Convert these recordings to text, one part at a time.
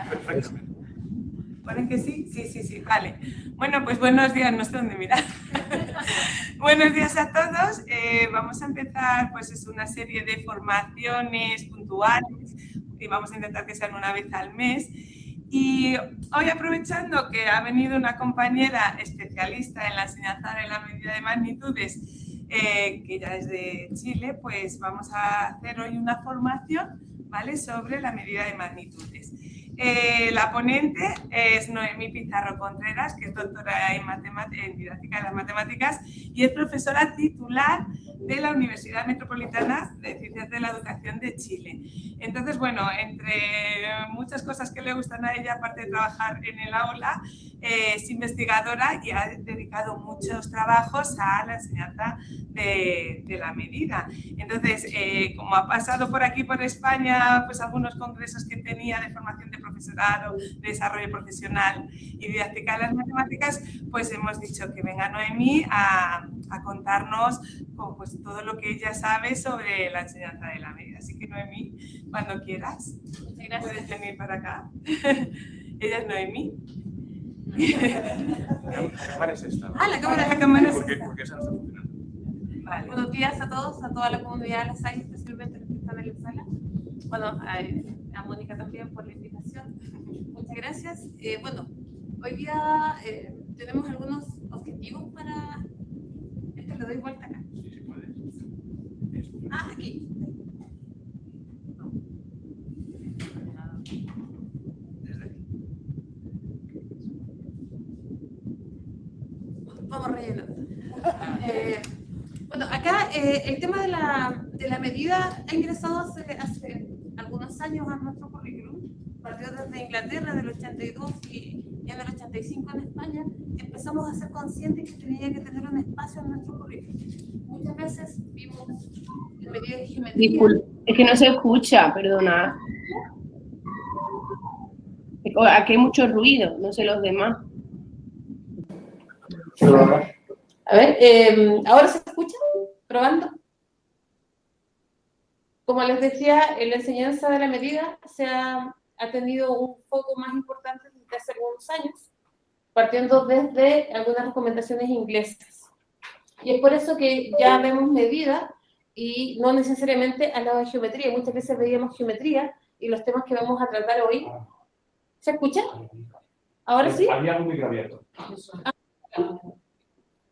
Perfectamente. ¿Ponen que sí? Sí, vale. Bueno, pues buenos días, no sé dónde mirar. Buenos días a todos. Vamos a empezar, pues es una serie de formaciones puntuales y vamos a intentar que sean una vez al mes. Y hoy, aprovechando que ha venido una compañera especialista en la enseñanza de la medida de magnitudes, que ya es de Chile, pues vamos a hacer hoy una formación, ¿vale?, sobre la medida de magnitudes. La ponente es Noemí Pizarro Contreras, que es doctora en didáctica de las matemáticas y es profesora titular de la Universidad Metropolitana de Ciencias de la Educación de Chile. Entonces, bueno, entre muchas cosas que le gustan a ella, aparte de trabajar en el aula, es investigadora y ha dedicado muchos trabajos a la enseñanza de la medida. Entonces, como ha pasado por aquí, por España, pues algunos congresos que tenía de formación de profesorado, de desarrollo profesional y didáctica de las matemáticas, pues hemos dicho que venga Noemí a contarnos pues todo lo que ella sabe sobre la enseñanza de la medida. Así que, Noemí, cuando quieras, puedes venir para acá. Ella es Noemí. La cámara es esta. Ah, la cámara es esta. ¿Por qué esa no está funcionando? Vale. Buenos días a todos, a toda la comunidad de la SAI, especialmente los que están en la sala. Bueno, a Mónica también por la invitación. Muchas gracias. Bueno, hoy día tenemos algunos objetivos para... Esto le doy vuelta acá. Sí, sí puedes. Ah, aquí. Desde aquí. Vamos rellenando. Bueno, acá el tema de la medida ha ingresado hace algunos años a nuestro currículum. Partió desde Inglaterra del 82 y ya en el 85 en España. Empezamos a ser conscientes que tenía que tener un espacio en nuestro currículum. Muchas veces vimos medidas de geometría. Disculpe, es que no se escucha, perdona. Aquí hay mucho ruido, no sé los demás. A ver, ¿ahora se escucha? ¿Probando? Como les decía, en la enseñanza de la medida ha tenido un foco más importante desde hace algunos años, partiendo desde algunas recomendaciones inglesas. Y es por eso que ya vemos medida y no necesariamente al lado de geometría. Muchas veces veíamos geometría y los temas que vamos a tratar hoy. ¿Se escucha? ¿Ahora sí? Había un micro abierto.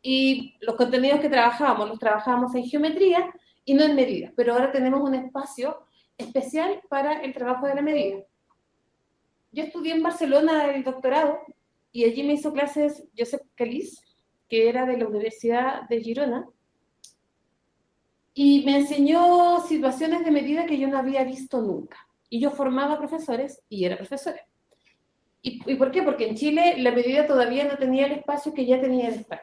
Y los contenidos que trabajábamos, los trabajábamos en geometría y no en medida, pero ahora tenemos un espacio especial para el trabajo de la medida. Yo estudié en Barcelona el doctorado y allí me hizo clases Josep Caliz, que era de la Universidad de Girona, y me enseñó situaciones de medida que yo no había visto nunca. Y yo formaba profesores y era profesora. ¿Y por qué? Porque en Chile la medida todavía no tenía el espacio que ya tenía en España.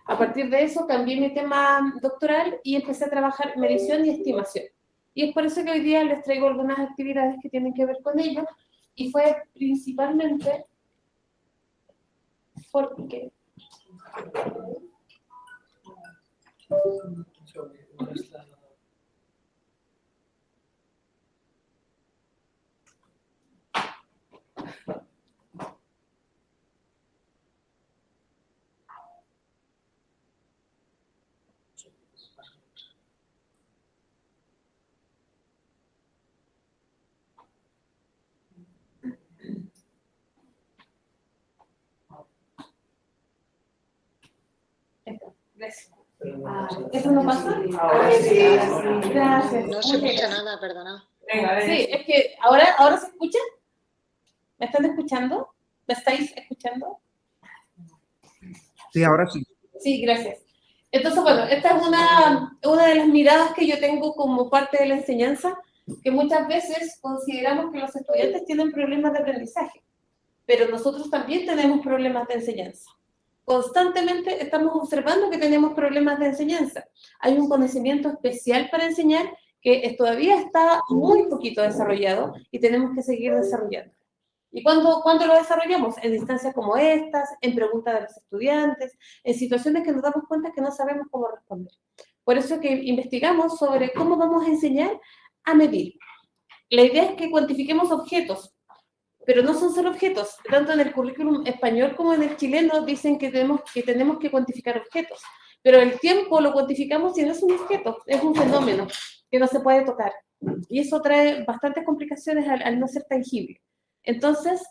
A partir de eso cambié mi tema doctoral y empecé a trabajar medición y estimación. Y es por eso que hoy día les traigo algunas actividades que tienen que ver con ello. Y fue principalmente porque... Gracias. ¿Eso no pasa? Sí, gracias. No se escucha nada, perdona. Sí, es que ahora se escucha. ¿Me están escuchando? ¿Me estáis escuchando? Sí, ahora sí. Sí, gracias. Entonces, bueno, esta es una de las miradas que yo tengo como parte de la enseñanza, que muchas veces consideramos que los estudiantes tienen problemas de aprendizaje, pero nosotros también tenemos problemas de enseñanza. Constantemente estamos observando que tenemos problemas de enseñanza. Hay un conocimiento especial para enseñar que todavía está muy poquito desarrollado y tenemos que seguir desarrollando. ¿Y cuándo lo desarrollamos? En instancias como estas, en preguntas de los estudiantes, en situaciones que nos damos cuenta que no sabemos cómo responder. Por eso que investigamos sobre cómo vamos a enseñar a medir. La idea es que cuantifiquemos objetos. pero no son solo objetos. Tanto en el currículum español como en el chileno dicen que tenemos que cuantificar objetos. Pero el tiempo lo cuantificamos y no es un objeto, es un fenómeno que no se puede tocar. Y eso trae bastantes complicaciones al no ser tangible. Entonces,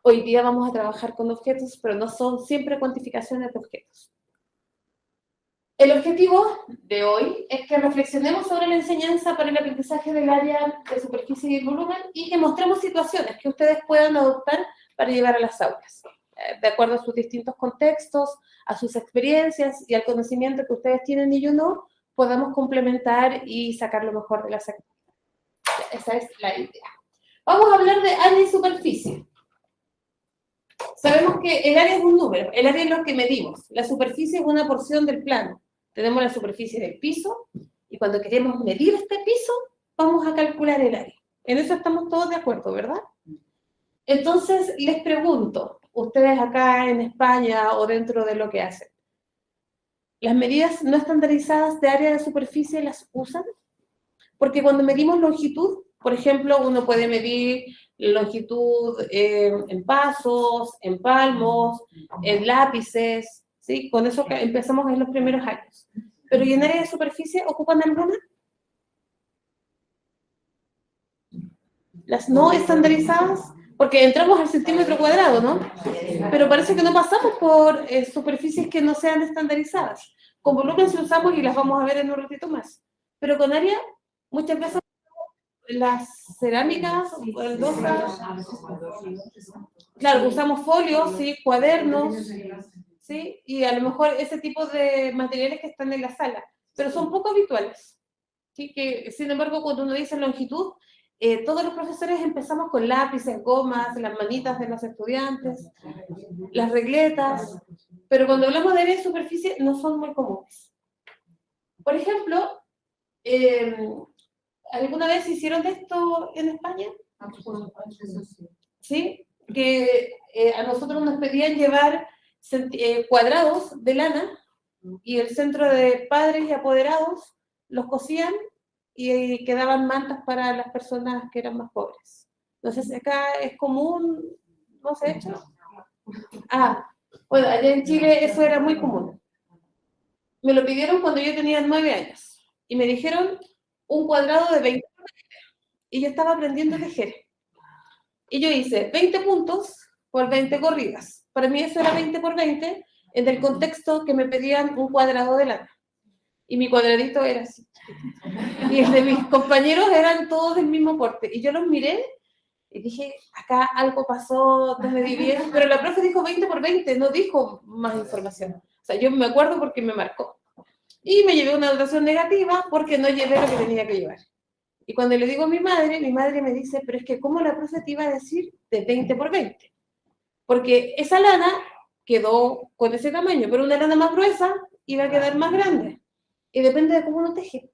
hoy día vamos a trabajar con objetos, pero no son siempre cuantificaciones de objetos. El objetivo de hoy es que reflexionemos sobre la enseñanza para el aprendizaje del área de superficie y volumen y que mostremos situaciones que ustedes puedan adoptar para llevar a las aulas, de acuerdo a sus distintos contextos, a sus experiencias y al conocimiento que ustedes tienen y yo no, podamos complementar y sacar lo mejor de las actividades. Esa es la idea. Vamos a hablar de área y superficie. Sabemos que el área es un número, el área es lo que medimos, la superficie es una porción del plano. Tenemos la superficie del piso, y cuando queremos medir este piso, vamos a calcular el área. En eso estamos todos de acuerdo, ¿verdad? Entonces, les pregunto, ustedes acá en España o dentro de lo que hacen, ¿las medidas no estandarizadas de área de superficie las usan? Porque cuando medimos longitud, por ejemplo, uno puede medir longitud en pasos, en palmos, en lápices, ¿sí? Con eso que empezamos en los primeros años. Pero ¿y en área de superficie ocupan alguna? Las no estandarizadas, porque entramos al centímetro cuadrado, ¿no? Pero parece que no pasamos por superficies que no sean estandarizadas. Con volumen sí usamos y las vamos a ver en un ratito más. Pero con área, muchas veces las cerámicas, baldosas, claro, usamos folios, ¿sí? Cuadernos, ¿sí? Y a lo mejor ese tipo de materiales que están en la sala, pero son poco habituales, ¿sí? Que, sin embargo, cuando uno dice longitud, todos los profesores empezamos con lápices, gomas, las manitas de los estudiantes, las regletas, pero cuando hablamos de área de superficie no son muy comunes. Por ejemplo, ¿alguna vez hicieron esto en España? ¿Sí? Que a nosotros nos pedían llevar cuadrados de lana y el centro de padres y apoderados los cosían y quedaban mantas para las personas que eran más pobres. Entonces acá es común, ¿no se ha hecho? Bueno, allá en Chile eso era muy común. Me lo pidieron cuando yo tenía 9 años y me dijeron un cuadrado de 20 por 20 y yo estaba aprendiendo a tejer. Y yo hice 20 puntos por 20 corridas. Para mí eso era 20 por 20 en el contexto que me pedían un cuadrado de lana. Y mi cuadradito era así. Y el de mis compañeros eran todos del mismo porte. Y yo los miré y dije, acá algo pasó, no me di bien. Pero la profe dijo 20 por 20, no dijo más información. O sea, yo me acuerdo porque me marcó. Y me llevé una anotación negativa porque no llevé lo que tenía que llevar. Y cuando le digo a mi madre me dice, pero es que ¿cómo la profe te iba a decir de 20 por 20? Porque esa lana quedó con ese tamaño, pero una lana más gruesa iba a quedar más grande. Y depende de cómo uno teje.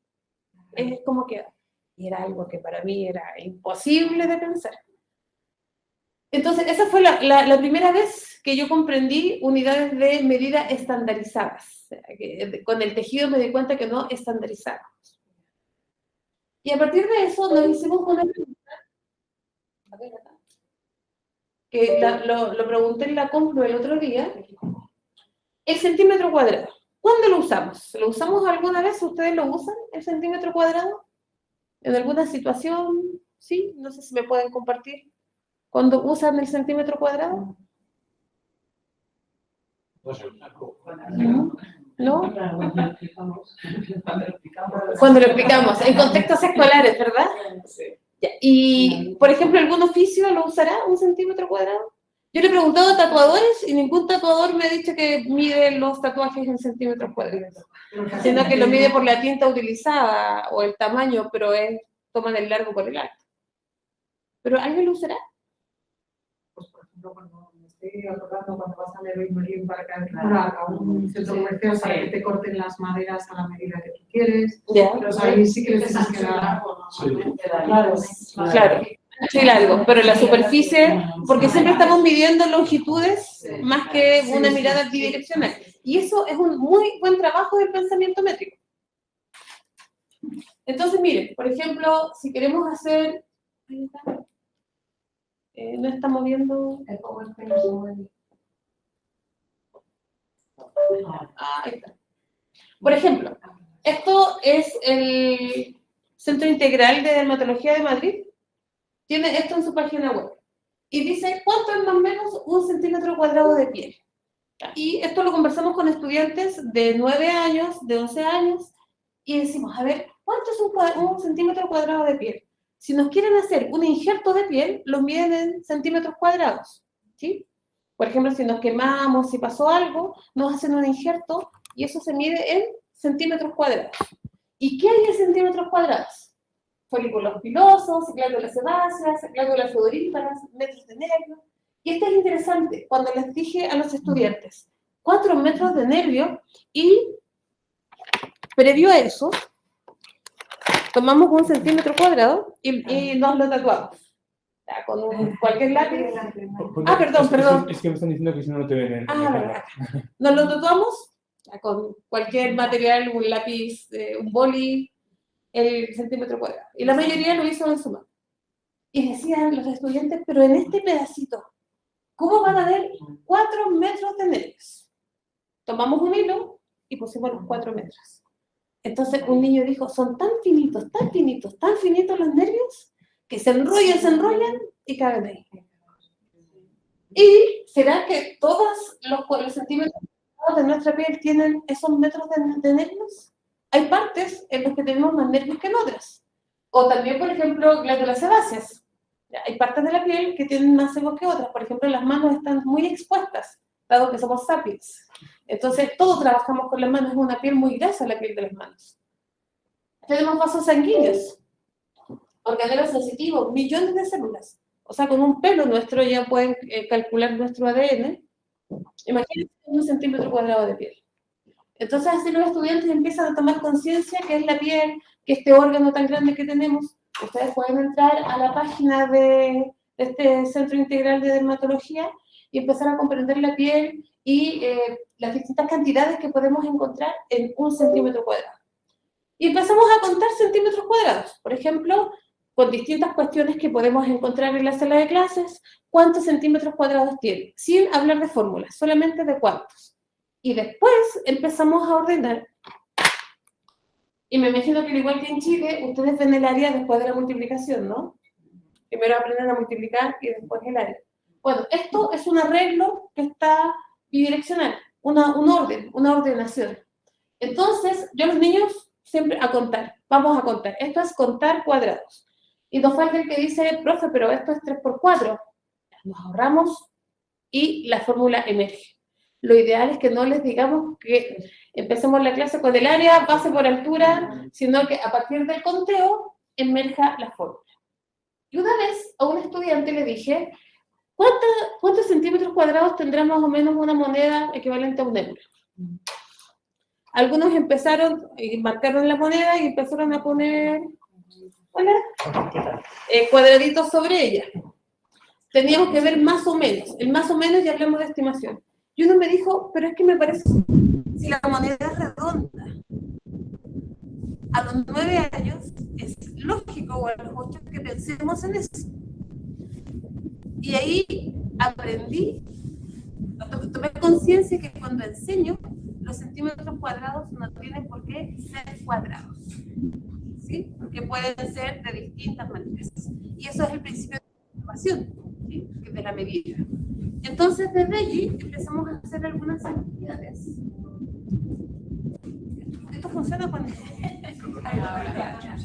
Es como queda. Y era algo que para mí era imposible de pensar. Entonces, esa fue la primera vez que yo comprendí unidades de medida estandarizadas. Con el tejido me di cuenta que no estandarizábamos. Y a partir de eso nos hicimos una pregunta, a ver acá, que lo pregunté en la compro el otro día, el centímetro cuadrado. ¿Cuándo lo usamos? ¿Lo usamos alguna vez? ¿Ustedes lo usan, el centímetro cuadrado? ¿En alguna situación? ¿Sí? No sé si me pueden compartir. ¿Cuándo usan el centímetro cuadrado? ¿No? Cuando lo explicamos, en contextos escolares, ¿verdad? Ya. Y, por ejemplo, ¿algún oficio lo usará un centímetro cuadrado? Yo le he preguntado a tatuadores y ningún tatuador me ha dicho que mide los tatuajes en centímetros cuadrados, sino que lo mide por la tinta utilizada o el tamaño, pero toman el largo por el alto. ¿Pero alguien lo usará? Pues, por ejemplo, cuando me estoy acordando, cuando vas a Leroy Merlin para calcular a un centro comercial para que te corten las maderas a la medida que tú quieres, pero ahí sí que les tienes que dar. Claro. Sí, largo, pero la superficie, porque siempre estamos midiendo longitudes más que una mirada bidireccional. Y eso es un muy buen trabajo del pensamiento métrico. Entonces, miren, por ejemplo, si queremos hacer No está moviendo. El PowerPoint no se mueve. Ahí está. Por ejemplo, esto es el Centro Integral de Dermatología de Madrid. Tiene esto en su página web. Y dice cuánto es más o menos 1 centímetro cuadrado de piel. Y esto lo conversamos con estudiantes de 9 años, de 11 años, y decimos, a ver, ¿cuánto es un centímetro cuadrado de piel? Si nos quieren hacer un injerto de piel, lo miden en centímetros cuadrados, ¿sí? Por ejemplo, si nos quemamos, si pasó algo, nos hacen un injerto y eso se mide en centímetros cuadrados. ¿Y qué hay en centímetros cuadrados? Folículos pilosos, glándulas sebáceas, glándulas sudoríparas, metros de nervio. Y esto es interesante, cuando les dije a los estudiantes, 4 metros de nervio, y previo a eso, tomamos 1 centímetro cuadrado y nos lo tatuamos. Ya, con cualquier lápiz. Ah, perdón. Es que me están diciendo que si no, no te ven en Verdad. Nos lo tatuamos ya, con cualquier material, un lápiz, un boli, el centímetro cuadrado. Y la mayoría lo hizo en su mano. Y decían los estudiantes, pero en este pedacito, ¿cómo van a ver 4 metros de nervios? Tomamos un hilo y pusimos los 4 metros. Entonces un niño dijo, son tan finitos los nervios, que se enrollan y caben ahí. ¿Y será que todos los centímetros de nuestra piel tienen esos metros de nervios? Hay partes en las que tenemos más nervios que en otras. O también, por ejemplo, glándulas sebáceas. Hay partes de la piel que tienen más sebos que otras. Por ejemplo, las manos están muy expuestas, dado que somos sapiens. Entonces, todos trabajamos con las manos. Es una piel muy grasa la piel de las manos. Tenemos vasos sanguíneos, organelos sensitivos, millones de células. O sea, con un pelo nuestro ya pueden calcular nuestro ADN. Imagínense 1 centímetro cuadrado de piel. Entonces, así los estudiantes empiezan a tomar conciencia que es la piel, que este órgano tan grande que tenemos. Ustedes pueden entrar a la página de este Centro Integral de Dermatología y empezar a comprender la piel y las distintas cantidades que podemos encontrar en 1 centímetro cuadrado. Y empezamos a contar centímetros cuadrados. Por ejemplo, con distintas cuestiones que podemos encontrar en la sala de clases, ¿cuántos centímetros cuadrados tiene? Sin hablar de fórmulas, solamente de cuántos. Y después empezamos a ordenar. Y me imagino que al igual que en Chile, ustedes ven el área después de la multiplicación, ¿no? Primero aprenden a multiplicar y después el área. Bueno, esto es un arreglo que está bidireccional, un orden, una ordenación. Entonces, yo a los niños siempre a contar, vamos a contar. Esto es contar cuadrados. Y nos falta el que dice, profe, pero esto es 3 por 4. Nos ahorramos y la fórmula emerge. Lo ideal es que no les digamos que empecemos la clase con el área, base por altura, sino que a partir del conteo emerja la fórmula. Y una vez a un estudiante le dije, ¿cuántos centímetros cuadrados tendrá más o menos una moneda equivalente a un euro? Algunos empezaron y marcaron la moneda y empezaron a poner cuadraditos sobre ella. Teníamos que ver más o menos. El más o menos ya hablamos de estimación. Y uno me dijo, pero es que me parece, si la moneda es redonda, a los 9 años es lógico, o a los 8, que pensemos en eso. Y ahí aprendí, tomé conciencia que cuando enseño, los centímetros cuadrados no tienen por qué ser cuadrados, ¿sí? Porque pueden ser de distintas maneras. Y eso es el principio de la observación, ¿sí? De la medida. Entonces, desde allí empezamos a hacer algunas actividades. Esto funciona cuando...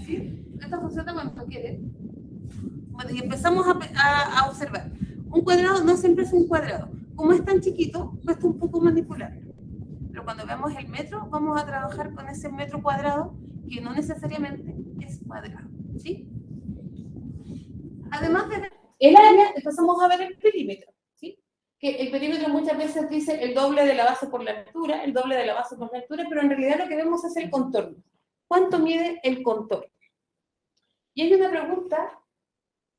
¿sí? Esto funciona cuando quieren. Bueno, y empezamos a observar. Un cuadrado no siempre es un cuadrado. Como es tan chiquito, cuesta un poco manipularlo. Pero cuando vemos el metro, vamos a trabajar con ese metro cuadrado que no necesariamente es cuadrado, ¿sí? Además de ver el área, empezamos a ver el perímetro, ¿sí? Que el perímetro muchas veces dice el doble de la base por la altura, el doble de la base por la altura, pero en realidad lo que vemos es el contorno. ¿Cuánto mide el contorno? Y hay una pregunta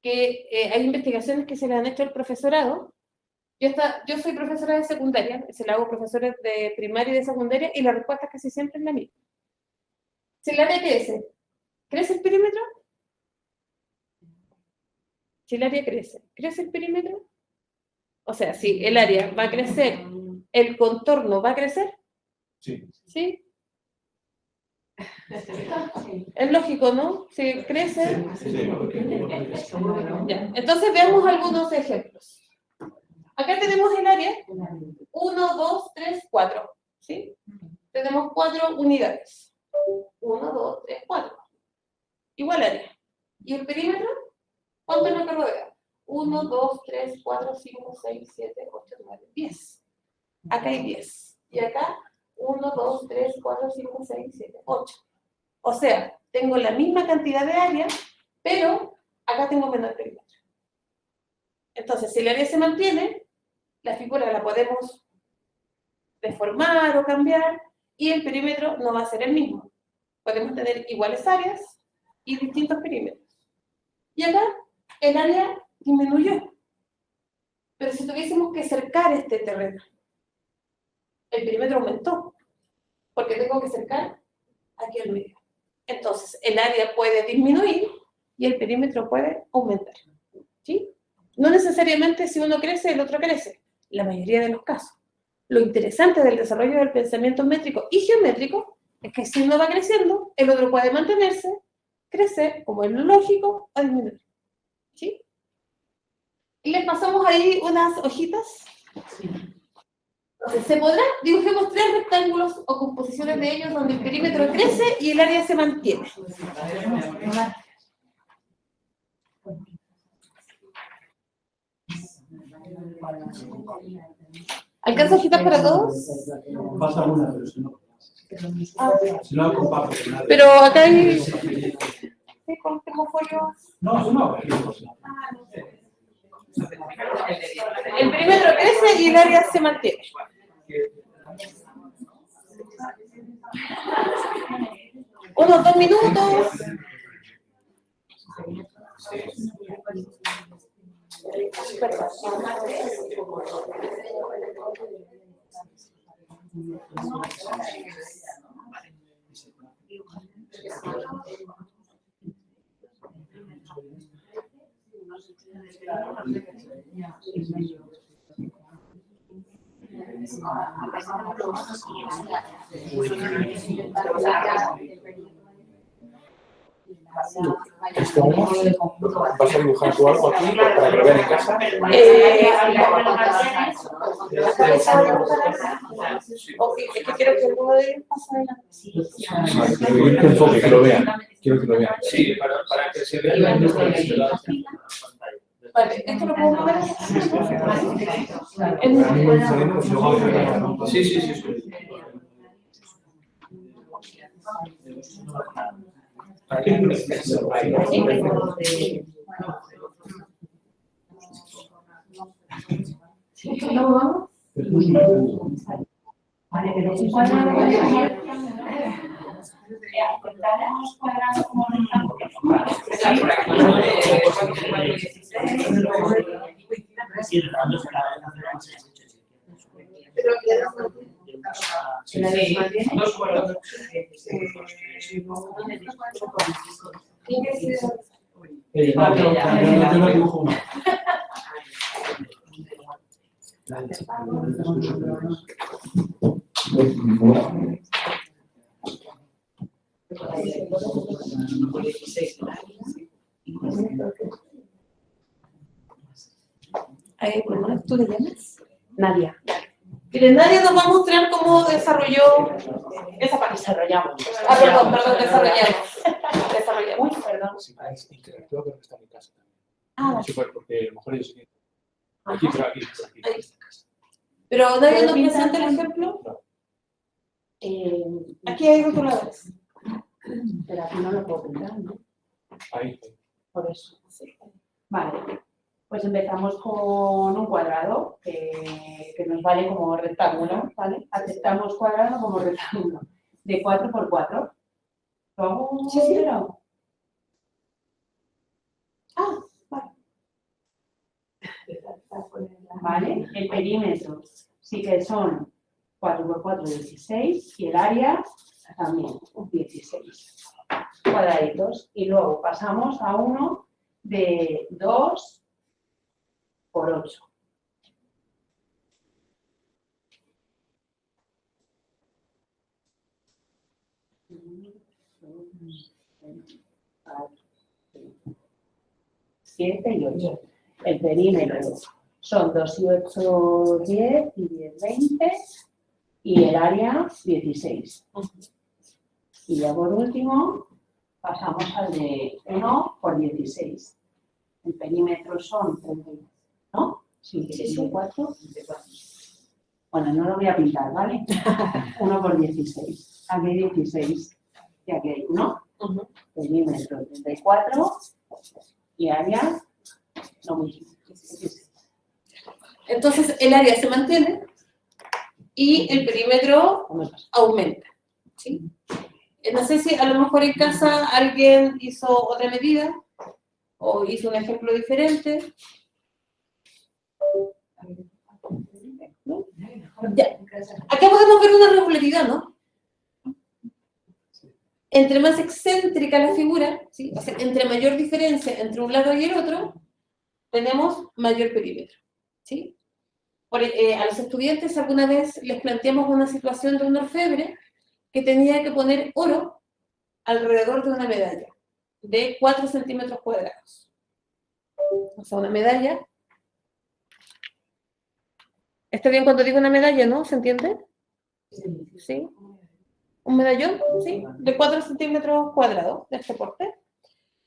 que hay investigaciones que se le han hecho al profesorado. Yo soy profesora de secundaria, se la hago a profesores de primaria y de secundaria, y la respuesta casi siempre es la misma. Si el área crece, ¿crece el perímetro? Si el área crece, ¿crece el perímetro? O sea, si el área va a crecer, ¿el contorno va a crecer? Sí. ¿Sí? Es lógico, ¿no? Si crece... Ya. Entonces veamos algunos ejemplos. Acá tenemos el área 1, 2, 3, 4. ¿Sí? Tenemos 4 unidades. 1, 2, 3, 4. Igual área. ¿Y el perímetro? ¿Cuánto es lo que rodea? 1, 2, 3, 4, 5, 6, 7, 8, 9, 10. Acá hay 10. Y acá 1, 2, 3, 4, 5, 6, 7, 8. O sea, tengo la misma cantidad de área, pero acá tengo menor perímetro. Entonces, si el área se mantiene, la figura la podemos deformar o cambiar y el perímetro no va a ser el mismo. Podemos tener iguales áreas y distintos perímetros. Y acá el área disminuyó. Pero si tuviésemos que cercar este terreno, el perímetro aumentó, porque tengo que cercar aquí al medio. Entonces, el área puede disminuir y el perímetro puede aumentar. ¿Sí? No necesariamente si uno crece, el otro crece. La mayoría de los casos. Lo interesante del desarrollo del pensamiento métrico y geométrico es que si uno va creciendo, el otro puede mantenerse, crecer, como es lo lógico, o disminuir. ¿Sí? Y les pasamos ahí unas hojitas. Entonces, se podrá, dibujemos 3 rectángulos o composiciones de ellos donde el perímetro crece y el área se mantiene. ¿Alcanza hojitas para todos? Pasa una, pero si no. Si no, comparto. Pero acá hay... ¿Sí, con termofolio? No. El perímetro crece y el área se mantiene. Unos 2 minutos. ¿Vas a dibujar tú algo aquí para que lo vean en casa? Es que quiero que alguno de ellos pase adelante. Quiero que enfoque, que lo vean. Quiero que lo vean. Sí, para que se vea. Vale, ¿esto lo puedo mover? Sí. ¿No vamos? Vale, pero si cuadrados como ¿Tú le llamas? Nadia. Miren, Nadia nos va a mostrar cómo desarrolló esa parte. Desarrollamos. Perdón, desarrollamos. Uy, perdón. Interactúa con esta en mi casa también. Ah, Sí, porque a lo mejor ellos sí. Aquí, pero aquí. ahí. Pero Nadia nos presenta el ejemplo. Aquí hay otro lado. Pero aquí no lo puedo pintar, ¿no? Ahí. Por eso. Vale. Pues empezamos con un cuadrado que nos vale como rectángulo, ¿vale? Aceptamos cuadrado como rectángulo de 4 por 4. ¿Lo hago entero? Ah, vale. Vale, el perímetro sí que son 4 por 4, 16, y el área también, 16 cuadraditos. Y luego pasamos a uno de 2 por 8. Siete y 8. El perímetro son 2 y 8, 10 y 10, 20 y el área 16. Y ya por último pasamos al de 1 por 16. El perímetro son 30, ¿no? Sí, 34. Bueno, no lo voy a pintar, ¿vale? 1 por 16. Aquí hay 16 y aquí hay 1. Perímetro 34 y área lo mismo. Entonces el área se mantiene y el perímetro aumenta, ¿sí? No sé si a lo mejor en casa alguien hizo otra medida o hizo un ejemplo diferente. ¿No? Ya. Acá podemos ver una regularidad, ¿no? Entre más excéntrica la figura, ¿sí? O sea, entre mayor diferencia entre un lado y el otro, tenemos mayor perímetro, ¿sí? A los estudiantes alguna vez les planteamos una situación de un orfebre que tenía que poner oro alrededor de una medalla de 4 centímetros cuadrados. O sea, una medalla. ¿Está bien cuando digo una medalla, no? ¿Se entiende? Sí. Un medallón, ¿sí? De 4 centímetros cuadrados de este porte.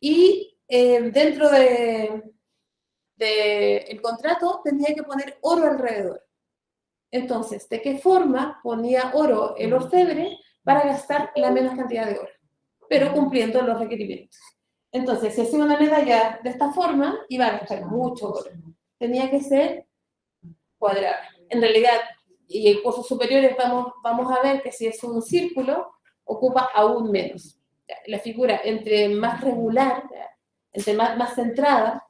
Y dentro del contrato tenía que poner oro alrededor. Entonces, ¿de qué forma ponía oro el orfebre para gastar la menos cantidad de oro? Pero cumpliendo los requerimientos. Entonces, si hacía una medalla de esta forma, iba a gastar mucho oro. Tenía que ser cuadrada. En realidad, y en cursos superiores vamos a ver que si es un círculo, ocupa aún menos. La figura, entre más regular, entre más centrada,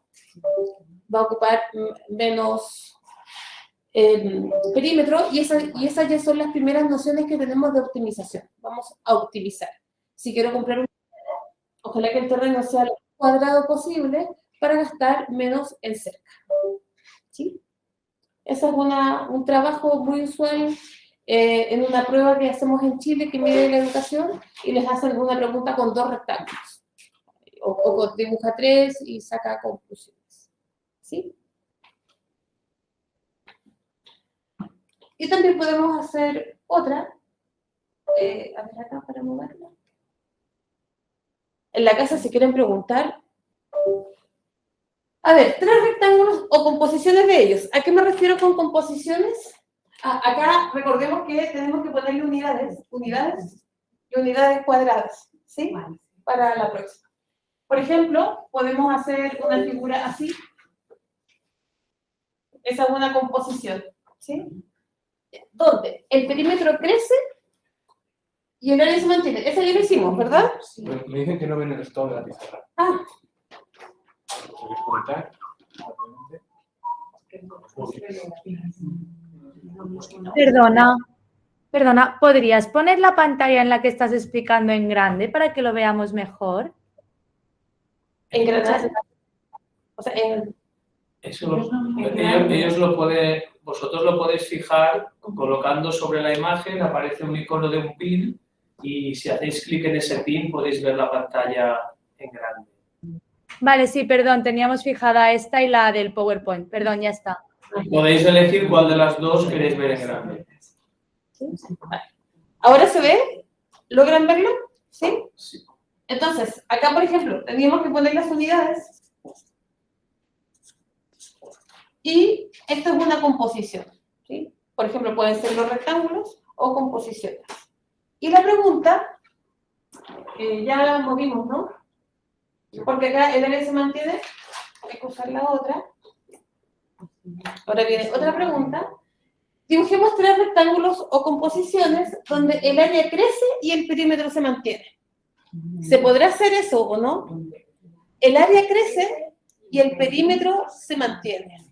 va a ocupar menos perímetro, y esas ya son las primeras nociones que tenemos de optimización. Vamos a optimizar. Si quiero comprar un terreno, ojalá que el terreno sea lo más cuadrado posible para gastar menos en cerca. ¿Sí? Ese es un trabajo muy usual en una prueba que hacemos en Chile que mide la educación y les hacen una pregunta con 2 rectángulos. O dibuja 3 y saca conclusiones. ¿Sí? Y también podemos hacer otra. A ver acá para moverla. En la casa, si quieren preguntar. A ver, 3 rectángulos o composiciones de ellos. ¿A qué me refiero con composiciones? Acá recordemos que tenemos que ponerle unidades y unidades cuadradas, ¿sí? Para la próxima. Por ejemplo, podemos hacer una figura así. Esa es una composición, ¿sí? Donde el perímetro crece y el área se mantiene. Esa ya lo hicimos, ¿verdad? Me dicen que no ven el estado de la pizarra. Ah. ¿Quieres comentar? Perdona, ¿podrías poner la pantalla en la que estás explicando en grande para que lo veamos mejor? En grande. O sea, Eso ellos lo pueden, vosotros lo podéis fijar colocando sobre la imagen, aparece un icono de un pin y si hacéis clic en ese pin podéis ver la pantalla en grande. Vale, sí, perdón, teníamos fijada esta y la del PowerPoint. Perdón, ya está. Podéis elegir cuál de las dos queréis ver en grande. ¿Ahora se ve? ¿Logran verlo? ¿Sí? Sí. Entonces, acá, por ejemplo, teníamos que poner las unidades. Y esto es una composición, ¿sí? Por ejemplo, pueden ser los rectángulos o composiciones. Y la pregunta, ya la movimos, ¿no? Porque acá el área se mantiene, hay que usar la otra. Ahora viene otra pregunta. Dibujemos 3 rectángulos o composiciones donde el área crece y el perímetro se mantiene. ¿Se podrá hacer eso o no? El área crece y el perímetro se mantiene.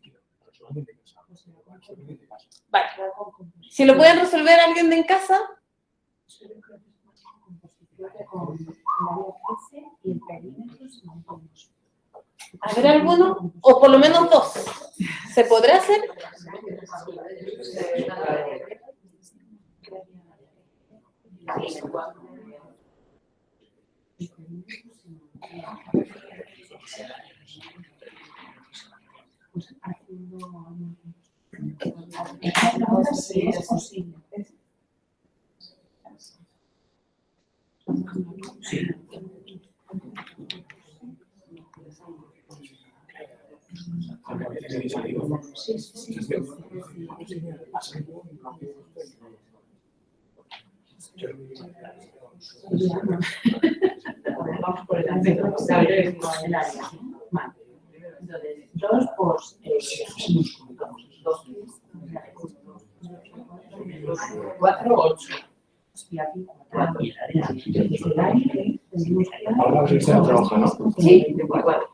Vale. Si lo pueden resolver alguien de en casa. A ver, alguno, o por lo menos 2. ¿Se podrá hacer? Vamos por el área. Vale. Entonces, 2 por 2. 4, 8. Y aquí 4. Ahora se está trabajando. Sí. 4.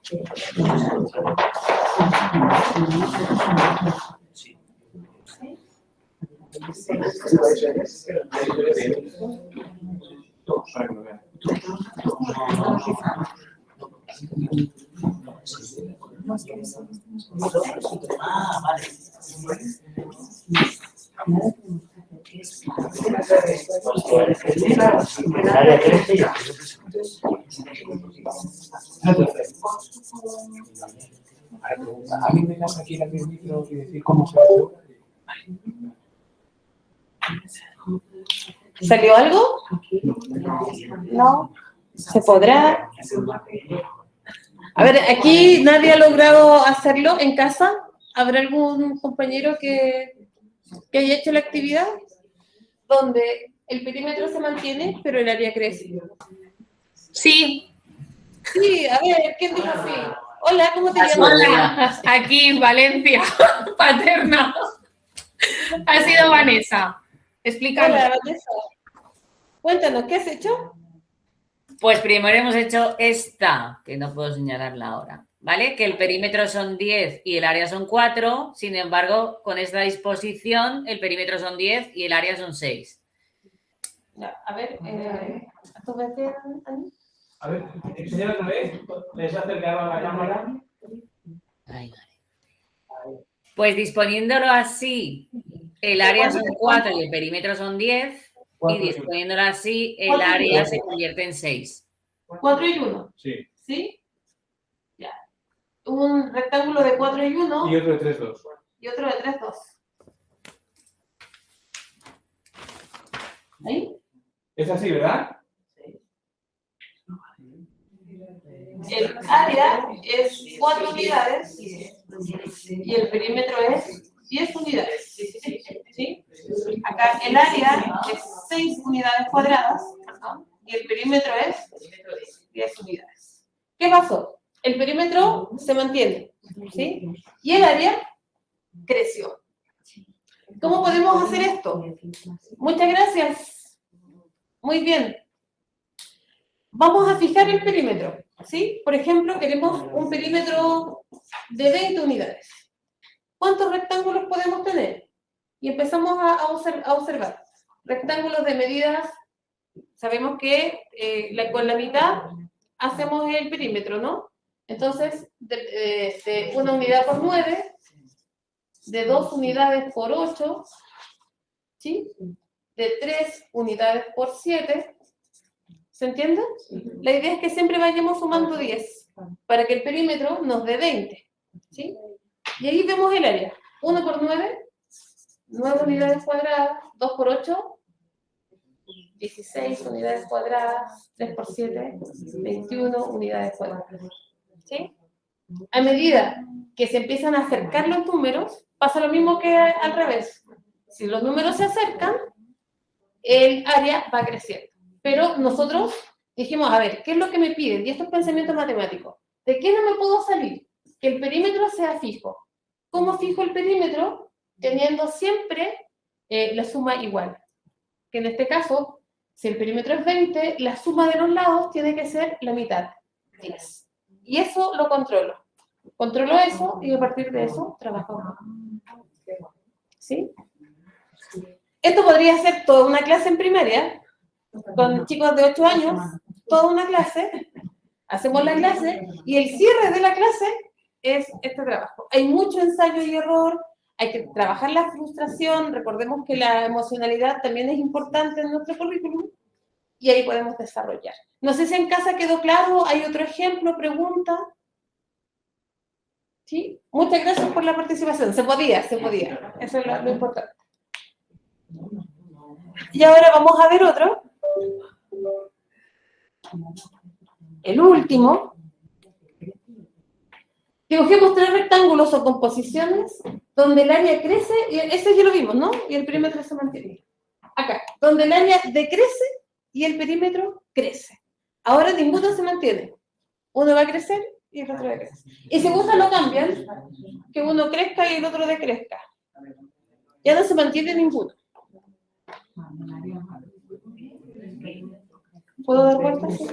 ¿Alguien me das aquí el micro y decir cómo se hace? ¿Salió algo? No. ¿Se podrá? A ver, aquí nadie ha logrado hacerlo en casa. ¿Habrá algún compañero que haya hecho la actividad? Donde el perímetro se mantiene, pero el área crece. Sí, Sí, a ver, ¿quién dijo sí? Hola, ¿cómo te llamas? hola, aquí en Valencia, Paterna. Ha sido Vanessa. Explícanos. Hola, Vanessa. Cuéntanos, ¿qué has hecho? Pues primero hemos hecho esta, que no puedo señalarla ahora, ¿vale? Que el perímetro son 10 y el área son 4, sin embargo, con esta disposición, el perímetro son 10 y el área son 6. A ver, ¿tú ves bien, Ani? A ver, enseñar otra vez. ¿Les acercaba la cámara? Ay, vale. Pues disponiéndolo así, el área son 4 y el perímetro son 10, y disponiéndolo así, el área se convierte en 6. 4 y 1. Sí. ¿Sí? Ya. Un rectángulo de 4 y 1 Y otro de 3, 2. y otro de 3, 2. ¿Ahí? Es así, ¿verdad? El área es 4 unidades y el perímetro es 10 unidades. ¿Sí? Acá el área es 6 unidades cuadradas, perdón, y el perímetro es 10 unidades. ¿Qué pasó? El perímetro se mantiene, ¿sí? Y el área creció. ¿Cómo podemos hacer esto? Muchas gracias. Muy bien. Vamos a fijar el perímetro, ¿sí? Por ejemplo, queremos un perímetro de 20 unidades. ¿Cuántos rectángulos podemos tener? Y empezamos a observar. Rectángulos de medidas, sabemos que con la mitad hacemos el perímetro, ¿no? Entonces, de 1 unidad por 9, de 2 unidades por 8, ¿sí? De 3 unidades por 7, ¿se entiende? La idea es que siempre vayamos sumando 10, para que el perímetro nos dé 20, ¿sí? Y ahí vemos el área. 1 por 9, 9 unidades cuadradas, 2 por 8, 16 unidades cuadradas, 3 por 7, 21 unidades cuadradas. ¿Sí? A medida que se empiezan a acercar los números, pasa lo mismo que al revés. Si los números se acercan, el área va creciendo. Pero nosotros dijimos, a ver, ¿qué es lo que me piden? Y esto es pensamiento matemático. ¿De qué no me puedo salir? Que el perímetro sea fijo. ¿Cómo fijo el perímetro? Teniendo siempre la suma igual. Que en este caso, si el perímetro es 20, la suma de los lados tiene que ser la mitad, 10. Y eso lo controlo. Controlo eso y a partir de eso trabajo. ¿Sí? Esto podría ser toda una clase en primaria, con chicos de 8 años, toda una clase. Hacemos la clase y el cierre de la clase es este trabajo. Hay mucho ensayo y error, hay que trabajar la frustración, recordemos que la emocionalidad también es importante en nuestro currículum, y ahí podemos desarrollar. No sé si en casa quedó claro, hay otro ejemplo, pregunta. ¿Sí? Muchas gracias por la participación, se podía, eso es lo importante. Y ahora vamos a ver otro. El último. Dibujemos 3 rectángulos o composiciones donde el área crece, y ese ya lo vimos, ¿no? Y el perímetro se mantiene. Acá, donde el área decrece y el perímetro crece. Ahora ninguno se mantiene. Uno va a crecer y el otro decrece. Y si gusta lo cambian, que uno crezca y el otro decrezca. Ya no se mantiene ninguno. ¿Puedo dar vuelta? Esa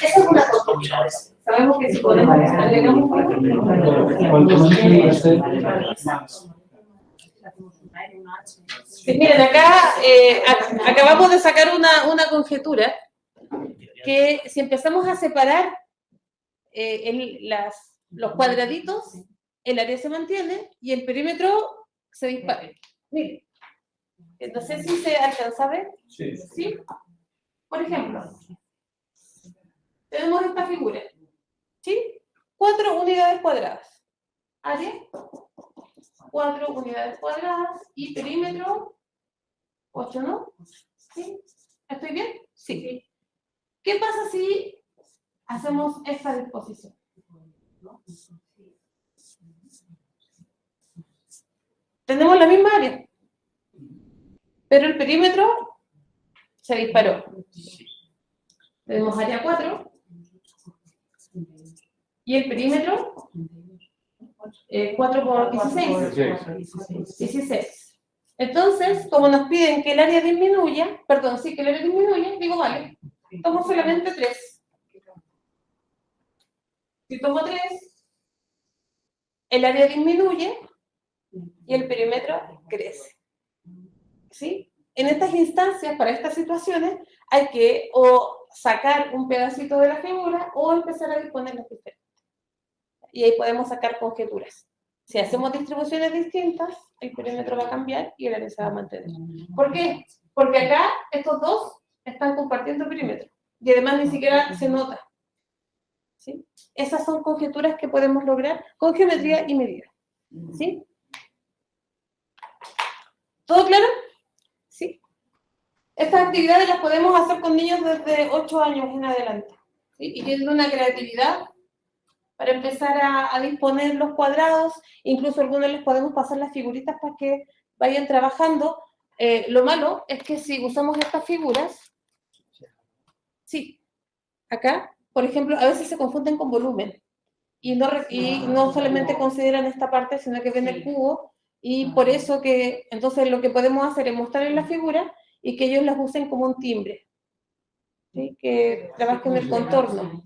es una cosa. Sabemos que si podemos agregamos sí, miren, acá acabamos de sacar una conjetura que si empezamos a separar los cuadraditos, el área se mantiene y el perímetro se dispara. Miren, no sé si se alcanza a ver. Sí. ¿Sí? Por ejemplo, tenemos esta figura. ¿Sí? 4 unidades cuadradas. Área, 4 unidades cuadradas y perímetro, 8, ¿no? ¿Sí? ¿Estoy bien? Sí. ¿Qué pasa si hacemos esta disposición? Tenemos la misma área, pero el perímetro se disparó. Tenemos área 4 y el perímetro 4 por 16. 16. Entonces, como nos piden que el área disminuya, digo, vale, tomo solamente 3. Si tomo 3, el área disminuye y el perímetro crece. ¿Sí? En estas instancias, para estas situaciones, hay que o sacar un pedacito de la figura o empezar a disponerlas diferentes. Y ahí podemos sacar conjeturas. Si hacemos distribuciones distintas, el perímetro va a cambiar y el área se va a mantener. ¿Por qué? Porque acá estos dos están compartiendo perímetro. Y además ni siquiera se nota. ¿Sí? Esas son conjeturas que podemos lograr con geometría y medida. ¿Sí? ¿Todo claro? Sí. Estas actividades las podemos hacer con niños desde 8 años en adelante. ¿Sí? Y tienen una creatividad para empezar a disponer los cuadrados. Incluso algunos les podemos pasar las figuritas para que vayan trabajando. Lo malo es que si usamos estas figuras, sí, acá, por ejemplo, a veces se confunden con volumen. Y no solamente consideran esta parte, sino que ven el cubo. Y por eso que, entonces lo que podemos hacer es mostrarles la figura y que ellos las usen como un timbre. ¿Sí? Que trabajen el contorno.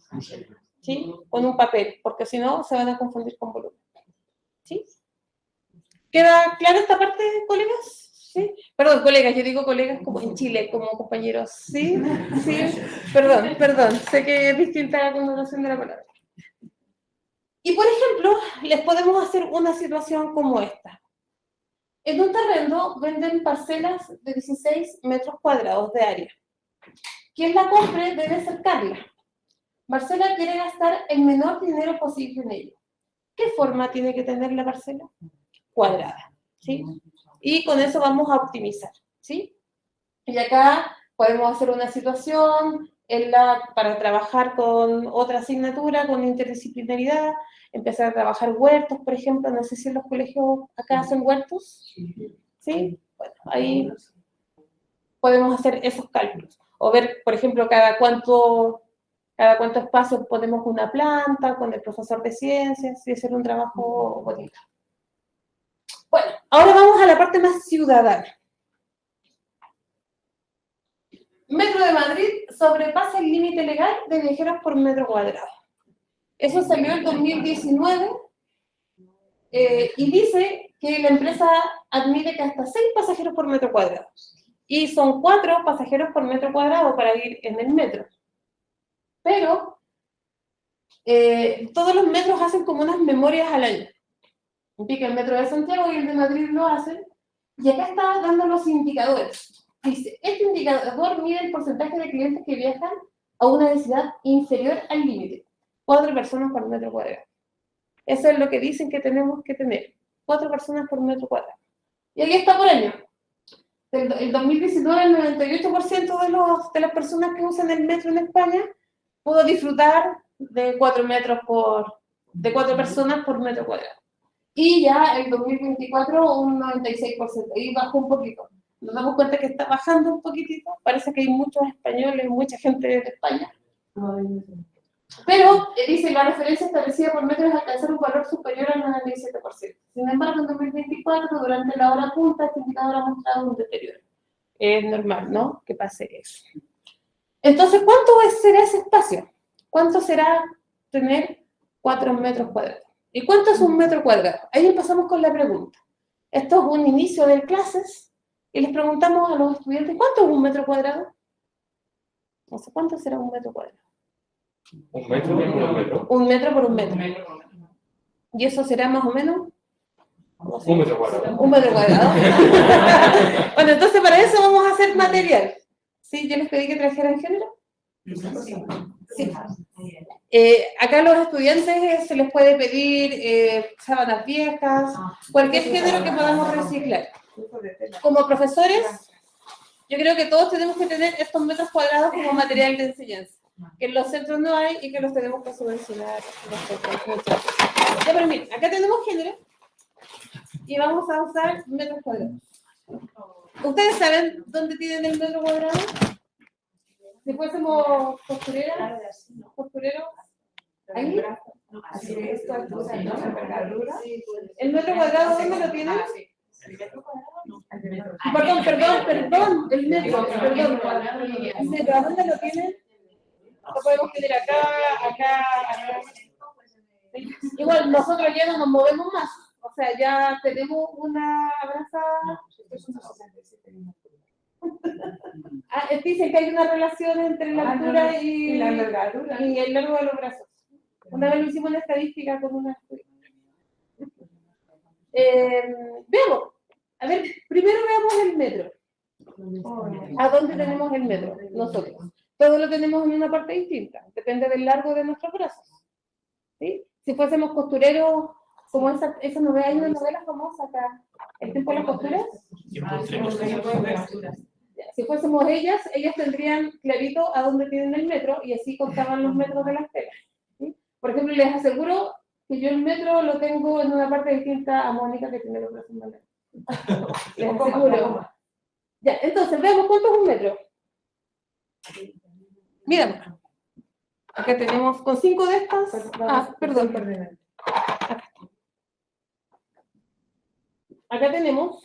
¿Sí? Con un papel, porque si no se van a confundir con volumen. ¿Sí? ¿Queda clara esta parte, colegas? ¿Sí? Perdón, colegas, yo digo colegas como en Chile, como compañeros. ¿Sí? ¿Sí? Perdón, sé que es distinta la connotación de la palabra. Y por ejemplo, les podemos hacer una situación como esta. En un terreno venden parcelas de 16 metros cuadrados de área. Quien la compre debe cercarla. Marcela quiere gastar el menor dinero posible en ello. ¿Qué forma tiene que tener la parcela? Cuadrada, ¿sí? Y con eso vamos a optimizar, ¿sí? Y acá podemos hacer una situación para trabajar con otra asignatura, con interdisciplinaridad, empezar a trabajar huertos, por ejemplo. No sé si en los colegios acá hacen huertos. ¿Sí? Bueno, ahí podemos hacer esos cálculos. O ver, por ejemplo, cada cuánto espacio ponemos una planta con el profesor de ciencias y hacer un trabajo bonito. Bueno, ahora vamos a la parte más ciudadana. Metro de Madrid sobrepasa el límite legal de viajeros por metro cuadrado. Eso salió en 2019 y dice que la empresa admite que hasta 6 pasajeros por metro cuadrado. Y son 4 pasajeros por metro cuadrado para ir en el metro. Pero todos los metros hacen como unas memorias al año. Indica el metro de Santiago y el de Madrid lo hacen. Y acá está dando los indicadores. Dice, este indicador mide el porcentaje de clientes que viajan a una densidad inferior al límite. 4 personas por metro cuadrado. Eso es lo que dicen que tenemos que tener. 4 personas por metro cuadrado. Y aquí está por año. El 2019, el 98% de las personas que usan el metro en España pudo disfrutar de 4 personas por metro cuadrado. Y ya el 2024 un 96%, y bajó un poquito. Nos damos cuenta que está bajando un poquitito, parece que hay muchos españoles, mucha gente de España. Pero, dice, la referencia establecida por metro es alcanzar un valor superior al 97%. Sin embargo, en 2024, durante la hora punta, este indicador ha mostrado un deterioro. Es normal, ¿no?, que pase eso. Entonces, ¿cuánto será ese espacio? ¿Cuánto será tener 4 metros cuadrados? ¿Y cuánto es un metro cuadrado? Ahí empezamos con la pregunta. Esto es un inicio de clases y les preguntamos a los estudiantes, ¿cuánto es un metro cuadrado? No sé, ¿cuánto será un metro cuadrado? ¿Un metro por un metro? Un metro por un metro. ¿Y eso será más o menos? No sé. Un metro cuadrado. Un metro cuadrado. Bueno, entonces para eso vamos a hacer material. ¿Sí? Yo les pedí que trajeran género. Sí. Acá a los estudiantes se les puede pedir sábanas viejas, cualquier género que podamos reciclar. Como profesores, yo creo que todos tenemos que tener estos metros cuadrados como material de enseñanza, que en los centros no hay y que los tenemos que subvencionar. Ya, pero miren, acá tenemos género y vamos a usar metros cuadrados. ¿Ustedes saben dónde tienen el metro cuadrado? Si fuésemos costureros, ¿ahí? ¿El metro cuadrado dónde lo tienen? Perdón, el metro, perdón. ¿El metro dónde lo tienen? Lo podemos tener acá. Igual, nosotros ya no nos movemos más. O sea, ya tenemos una abrazada. Dicen que hay una relación entre la altura y el largo de los brazos. Una vez lo hicimos en estadística con una estudiante. Veamos. A ver, primero veamos el metro. ¿A dónde tenemos el metro? Nosotros. Todo lo tenemos en una parte distinta. Depende del largo de nuestros brazos. ¿Sí? Si fuésemos costureros, como esa novela, hay una novela famosa acá, ¿El tiempo de las costuras? Si fuésemos ellas tendrían clarito a dónde tienen el metro y así contaban los metros de las telas. ¿Sí? Por ejemplo, les aseguro que yo el metro lo tengo en una parte distinta a Mónica, que tiene los brazos más largos. Les aseguro. Ya, entonces, veamos cuánto es un metro. Mira, acá tenemos con 5 de estas. Perdón. Acá tenemos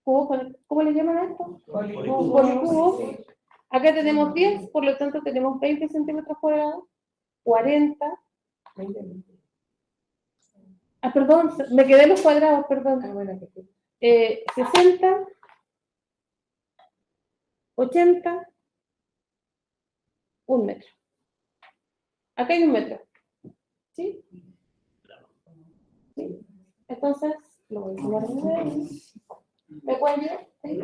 cubos, ¿cómo le llaman a esto? Policubos. Acá tenemos 10, por lo tanto tenemos 20 centímetros cuadrados, 40, Ah, perdón, me quedé en los cuadrados, perdón. 60, 80, 1 metro. Acá hay 1 metro. ¿Sí? Sí. Entonces, lo voy a tomar de nuevo. ¿Me cuello? ¿Sí?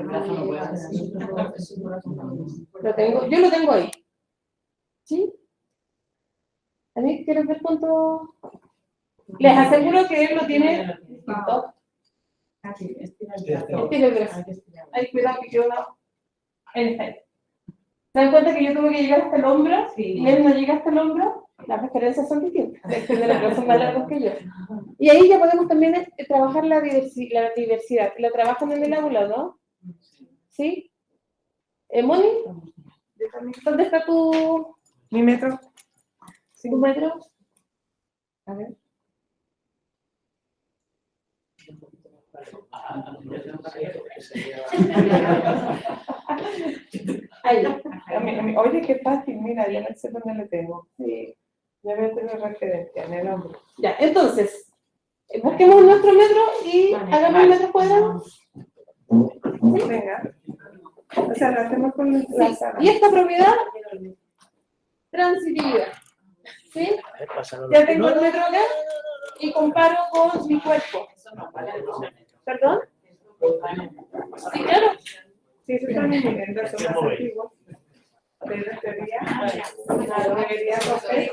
Yo lo tengo ahí. ¿Sí? ¿A mí quieres ver cuánto? Les aseguro que él lo tiene listo. Estira el brazo. Ay, cuidado que yo no. ¿Se dan cuenta que yo tuve que llegar hasta el hombro? Y él no llega hasta el hombro. Las referencias son distintas. Son más largos que yo. Y ahí ya podemos también trabajar la diversidad. ¿Lo trabajan en el aula, no? ¿Sí? ¿Moni? ¿Dónde está mi metro? ¿Tu metro? A ver. Ahí. Oye, qué fácil, mira, ya no sé dónde le tengo. Sí, ya voy a tener referencia en el hombro. Ya, entonces, busquemos nuestro metro y hagamos el metro cuadrado. ¿Sí? Venga. O sea, lo hacemos con la sala. Y esta propiedad, transitividad. ¿Sí? Ya tengo el metro acá y comparo con mi cuerpo. ¿Perdón? Sí, claro. Sí, eso está muy bien, eso es más antiguo. Pero en teoría, debería coger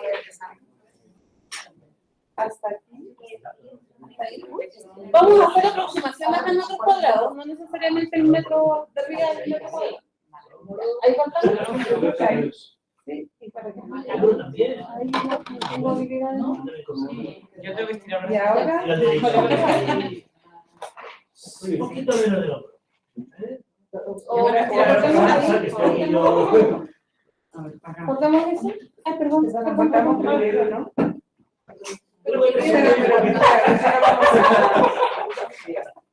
hasta aquí. Vamos a hacer aproximaciones en metros cuadrados, no necesariamente el metro de arriba del metro cuadrado. Ahí contamos. Sí, y para que ahí no tengo habilidad. Yo tengo que estirar. Y ahora, Un poquito menos del hombro. ¿cortamos eso? Ay, perdón, Cortamos primero, ¿no? Pero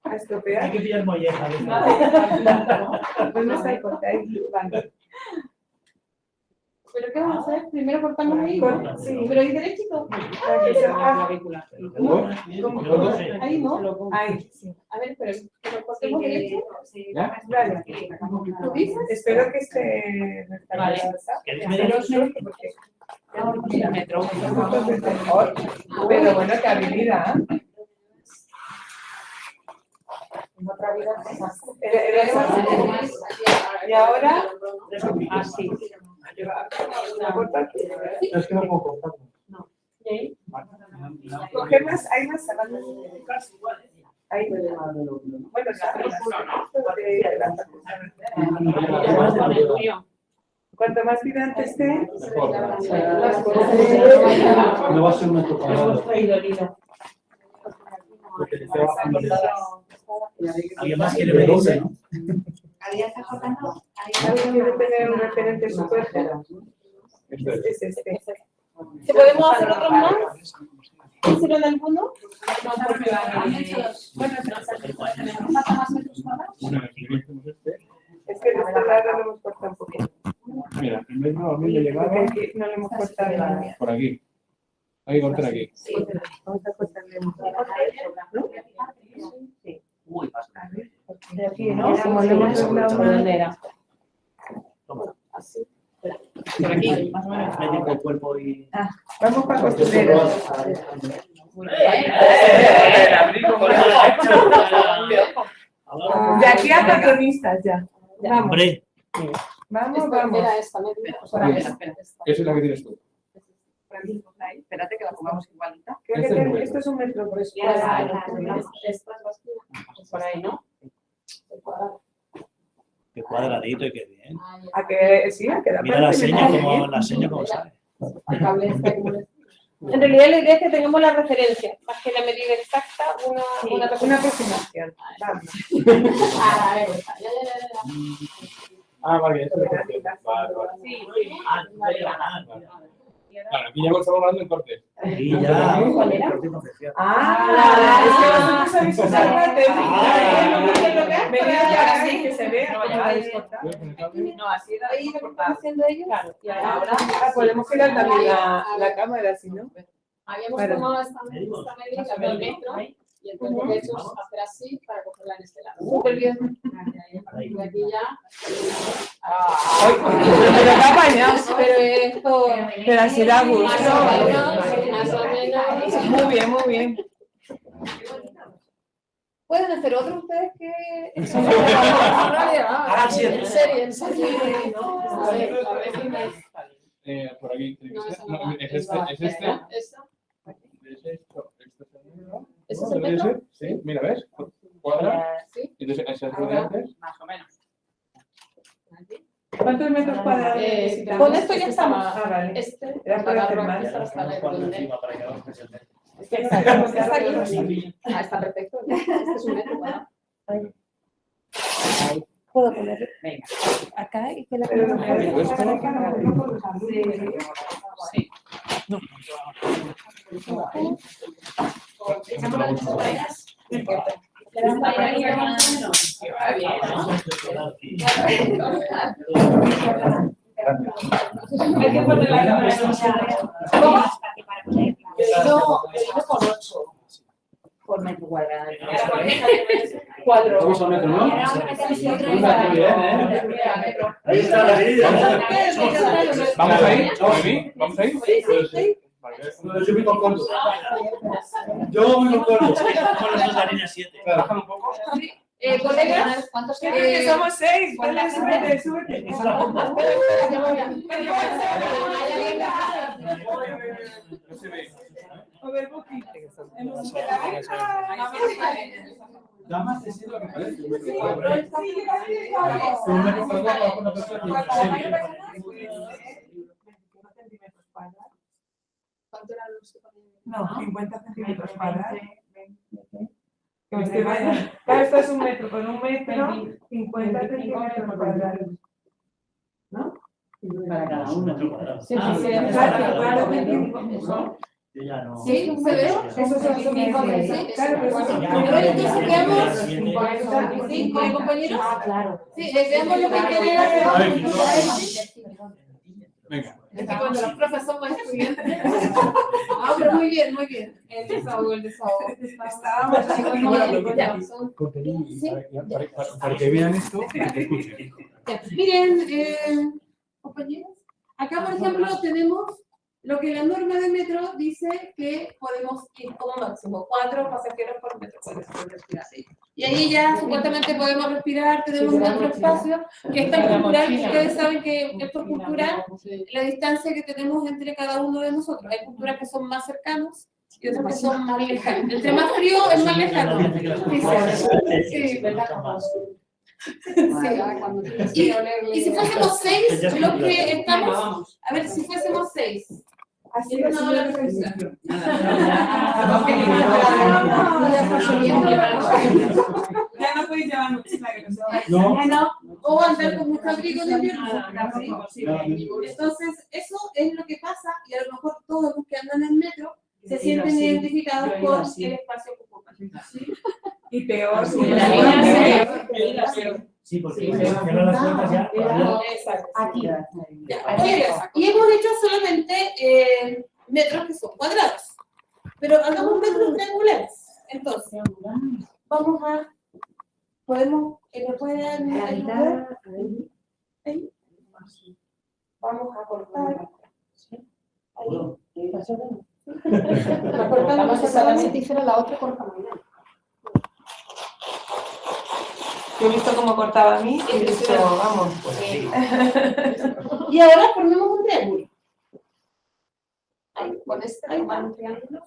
a estropear. Hay que pillar molleja. ¿Dónde está el corte? Ahí, vale. ¿Pero qué vamos a hacer? Primero cortamos ahí. Sí. Pero ahí derechito. Ahí no. Ahí, sí. A ver, pero cortemos derecho. Vale. ¿Tú dices? Espero que esté. Vale. Pero bueno, qué habilidad. Y ahora, así. Es que no puedo cortar. ¿Y ahí? Coger más, hay más zapatos. Ahí. Bueno, cuanto más tirante esté, más No va a ser nuestro cuadrado. ¿Alguien más quiere venirse? alguien quiere tener un referente superfluo. Es este. ¿Se podemos hacer otros más? ¿Hicieron alguno? Es que de este lado lo hemos cortado un poquito. Mira, en vez de a mí le llegaba Porque aquí no le hemos cortado nada. por aquí. Hay que cortar aquí. Vamos a cortarle un poco. Sí. De aquí, ¿no? Como le hemos doblado una. Así. Por aquí, más o menos. Medio el cuerpo y. Vamos para costureros. De aquí a patronistas ya. Vamos. Hombre. Vamos, vamos. Era esta, ¿no? Esa es la que tienes tú. Espérate que la pongamos igualita. Creo que esto es un metro por eso. Por ahí, ¿no? Qué cuadradito y qué bien. A que sí, a que da Mira la seña como sale. En realidad la idea es que tengamos la referencia, más que la medida exacta, una aproximación. Vamos. A ver, Ah, vale, eso es el corte. Vale, vale. Claro, aquí ya estamos hablando del corte. Y ya. ¿Cuál era? Es que nosotros habéis usado la técnica. Venid ya así, que se vea. No, así era ahí lo que están haciendo ellos. Claro, y Ahora podemos girar también la cámara, si no. Habíamos Claro. tomado esta medida del metro y entonces lo que he hecho es hacer así para cogerla en este lado. Súper bien. Y a partir de aquí ya. Pero está apañado. Pero esto... Pero así da gusto. Más o menos. Muy bien, muy bien. ¿Pueden hacer otro ustedes que...? Ahora sí. En serie. A ver, Por aquí. tiene que No, ser. esa No, no va. es este. Es este. Esa. Es esto. Este es el negro. ¿Ese es el ¿Debería metro? ser? Sí, mira, ¿ves? Cuadra. Sí. Entonces, ese es el de Ahora. antes. Más o menos. ¿Cuántos metros cuadrados necesitamos? con esto ya estamos. Ah, vale. Este. Era por hacer agarro más. aquí hasta la redondez. Es que exacto, porque está aquí. Ah, está perfecto. Este es un metro, ¿verdad? Puedo poner Venga. acá y que la Pero ponga no acá. puedes poner cara, no puedo Sí. Echamos las Vayas. Hay que poner la cámara. No, con 8 por metro cuadrado. Cuatro. Vamos a metro, ¿no? ¿Vamos ahí? ¿Vamos ahí? Yo voy con corto. Yo voy con corto. Con los dos de la línea 7. Claro. Colegas, ¿Cuántos Creo que somos 6. Vale, súbete, súbete. No se ve. A ver, Buki. Da más de lo que parece. Un metro cuadrado con una persona que ¿Cuánto eran los que ponían? No, 50 centímetros cuadrados. Que me estoy rayando. Claro, esto es un metro. Con un metro, 50 centímetros cuadrados. ¿No? Para cada uno. Sí, Ah, sí, sí, Claro, 50 centímetros. Yo ya no. Sí, se ve. Eso se asume. Claro, pero eso Pero entonces veamos, Siete. ¿sí, compañeros? Ah, claro. Sí, veamos lo que quiere hacer. Venga. Es que cuando los profes son más estudiantes. Ah, pero muy bien, muy bien. El desahogo, el desahogo. estábamos así como Ya, Para que vean esto, para que escuchen. ya. Miren, compañeros, acá por ejemplo tenemos lo que la norma de metro dice que podemos ir como máximo 4 pasajeros por metro cuadrado. ¿Sí? Y ahí ya supuestamente podemos respirar, tenemos nuestro espacio, que es tan cultural, que ustedes saben que esto es cultural, la distancia que tenemos entre cada uno de nosotros. Hay culturas que son más cercanos y otras que son más lejanas. Entre más frío es más lejano. Sí, ¿verdad? Sí. Y si fuésemos 6, los que estamos, a ver, si fuésemos 6. así No, es. no, la reflexión. Ya no podéis llevar mochila que No. O andar con mucho abrigo de invierno. Entonces, eso es lo que pasa y a lo mejor todos los que andan en metro se sienten identificados con el espacio que ocupan. Y peor, Sí, si la línea Sí, porque si cierran las puertas ya. Exacto. Aquí. Y hemos hecho solamente metros que son cuadrados, pero hagamos metros triangulares. Entonces, vamos a, podemos, ¿me pueden ayudar? Ahí. Vamos a cortar. Ahí. La cortamos solamente hiciera la otra cortamos. Yo he visto cómo cortaba a mí y he dicho, vamos. Y ahora formemos un triángulo. Ahí, con este, ahí va un triángulo.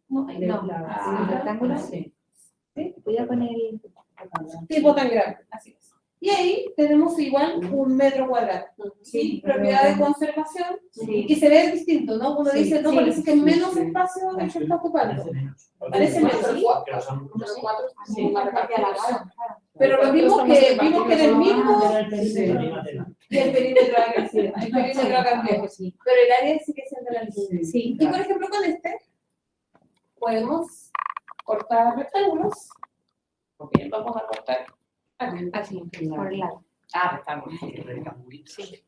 No, ahí no. rectángulo. Sí. Voy a poner el tipo tan grande, así es. Y ahí tenemos igual un metro cuadrado, ¿sí? Propiedad de conservación, y se ve distinto, ¿no? Uno dice, no, parece que es menos espacio el que está ocupando. Parece menos, ¿sí? Pero lo vimos que era el mismo y el perímetro ha crecido, el perímetro ha cambiado, pero el área sigue siendo la misma. Sí. Y por ejemplo con este, podemos cortar rectángulos. Bien, vamos a cortar aquí, así, por el lado. Ah, rectángulo. Sí.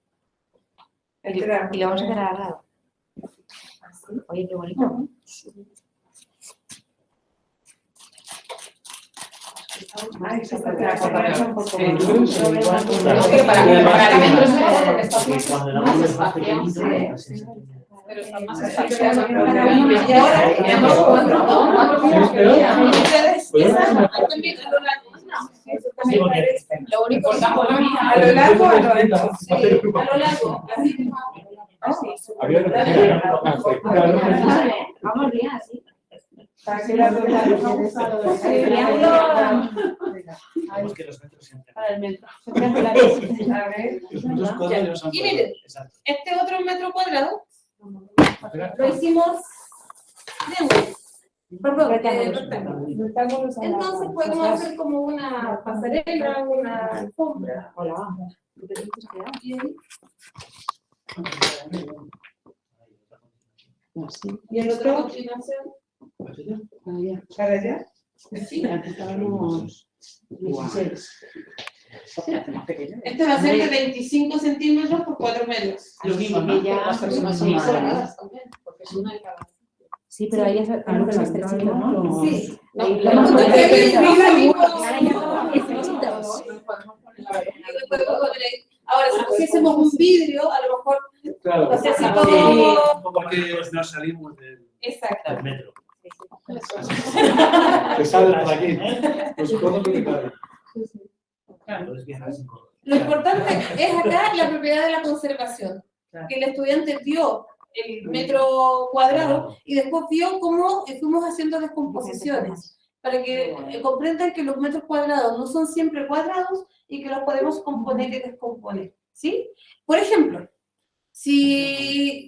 Y lo vamos a hacer alargado. Oye, qué bonito. Ay, se puede hacer un poco Sí, más. yo creo que sí, igual, Pero claro. para metros es mejor porque está Sí, cuando el agua es más pequeñito, así. pero está más Y espaciado. ahora tenemos cuatro, ¿no? Ustedes, esa, también a lo largo. Sí, porque Lo único que A lo largo, a lo ancho. sí, a lo largo, así que Había que decir, claro. Vamos bien, así. Para que la rueda nos ha gustado. tenemos que los metros siempre. Para el metro. A ver. Los metros cuadrados son Y miren, exacto. este otro metro cuadrado lo hicimos rectángulo. Entonces podemos hacer como una pasarela, una alfombra. Y ahí. Y el otro a continuación. ¿Para allá? Sí. Aquí estábamos 16. Este va a ser de 25 centímetros por 4 metros. Lo mismo, ¿no? Las personas son más grandes. Porque es una de cada. Sí, pero ahí es algo que lo estrechito, ¿no? Sí. No, Lo lo más que habéis visto, ahora, si pusiésemos un vidrio, a lo mejor, Claro. no sé si todo. Porque nos salimos del Exacto. metro. Que sale por aquí. Los codos que te caen. Entonces viajas sin codo. Lo importante es acá la propiedad de la conservación, que el estudiante vio el metro cuadrado y después vio cómo fuimos haciendo descomposiciones, para que comprendan que los metros cuadrados no son siempre cuadrados y que los podemos componer y descomponer, ¿sí? Por ejemplo, si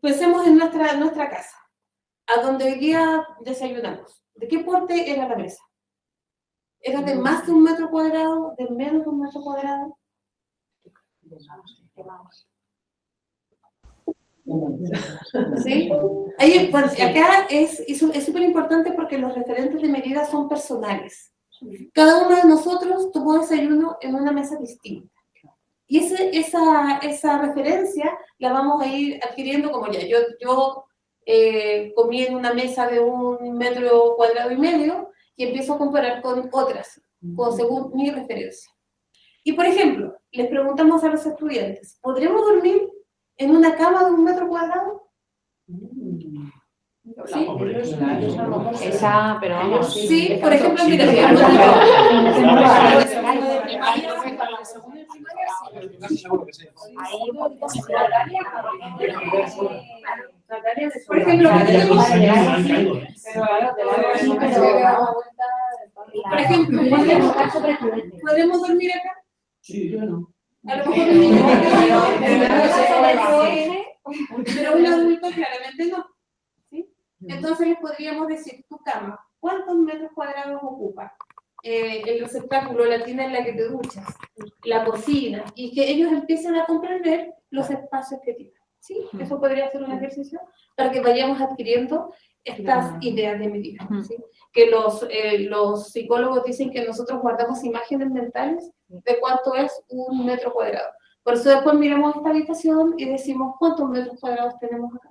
pensemos en nuestra casa, a donde hoy día desayunamos, ¿de qué porte era la mesa? ¿Era de más de 1 metro cuadrado, de menos de 1 metro cuadrado? ¿Sí? Ahí, pues, acá es súper importante porque los referentes de medida son personales. Cada uno de nosotros tomó desayuno en una mesa distinta. Y esa referencia la vamos a ir adquiriendo como ya. Yo comí en una mesa de 1,5 metros cuadrados y empiezo a comparar con otras, según mi referencia. Y por ejemplo, les preguntamos a los estudiantes, ¿podremos dormir en una cama de 1 metro cuadrado? ¿Sí? Esa, pero vamos. Sí, por ejemplo, mira, por ejemplo, ¿podemos dormir acá? Sí, yo no. A lo mejor pero un adulto claramente no. ¿Sí? Entonces les podríamos decir, tu cama, ¿cuántos metros cuadrados ocupa? El receptáculo, la tina en la que te duchas, la cocina, y que ellos empiecen a comprender los espacios que tienen. ¿Sí? Eso podría ser un ejercicio para que vayamos adquiriendo estas ideas de medida. ¿Sí? Que los psicólogos dicen que nosotros guardamos imágenes mentales de cuánto es 1 metro cuadrado. Por eso después miramos esta habitación y decimos cuántos metros cuadrados tenemos acá.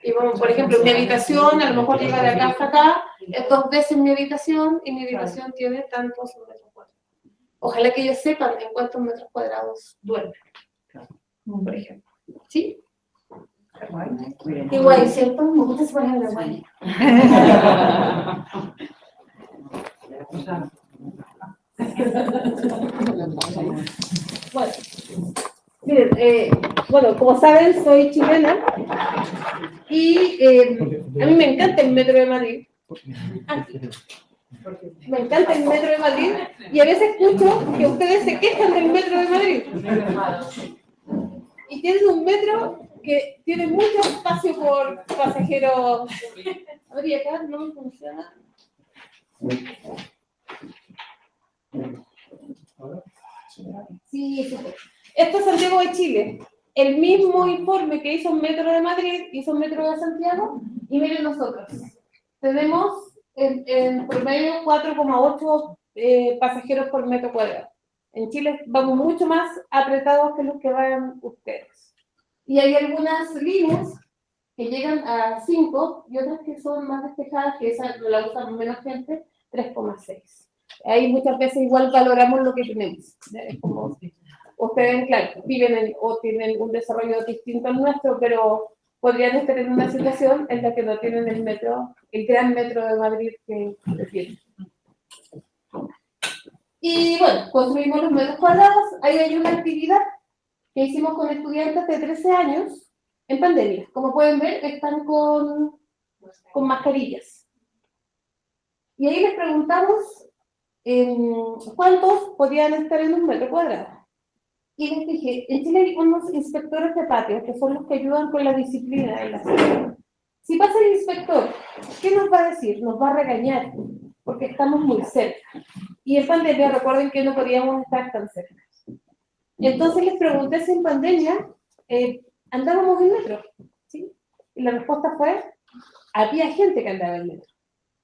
Y bueno, por ejemplo, mi habitación a lo mejor llega de acá hasta acá, es 2 veces mi habitación y mi habitación tiene tantos metros cuadrados. Ojalá que ellos sepan en cuántos metros cuadrados duermen, por ejemplo. ¿Sí? Qué guay, ¿cierto? Me gusta esa palabra, guay. Bueno, miren, como saben, soy chilena y a mí me encanta el metro de Madrid. Me encanta el metro de Madrid y a veces escucho que ustedes se quejan del metro de Madrid. Y tienen un metro que tiene mucho espacio por pasajero. A ver, y acá no me funciona. Sí, sí. Esto es Santiago de Chile. El mismo informe que hizo Metro de Madrid, hizo Metro de Santiago, y miren nosotros. Tenemos en promedio 4,8 pasajeros por metro cuadrado. En Chile vamos mucho más apretados que los que van ustedes. Y hay algunas líneas que llegan a 5 y otras que son más despejadas, que esa no la usa menos gente, 3,6. Ahí muchas veces igual valoramos lo que tenemos. Es como, ustedes, claro, viven o tienen un desarrollo distinto al nuestro, pero podrían estar en una situación en la que no tienen el metro, el gran metro de Madrid que tienen. Y bueno, construimos los metros cuadrados. Ahí hay una actividad que hicimos con estudiantes de 13 años en pandemia. Como pueden ver, están con mascarillas. Y ahí les preguntamos cuántos podían estar en un metro cuadrado. Y les dije, en Chile hay unos inspectores de patio, que son los que ayudan con la disciplina en la ciudad. Si pasa el inspector, ¿qué nos va a decir? Nos va a regañar, porque estamos muy cerca. Y en pandemia, recuerden que no podíamos estar tan cerca. Entonces les pregunté si en pandemia andábamos en metro, ¿sí? Y la respuesta fue, había gente que andaba en metro.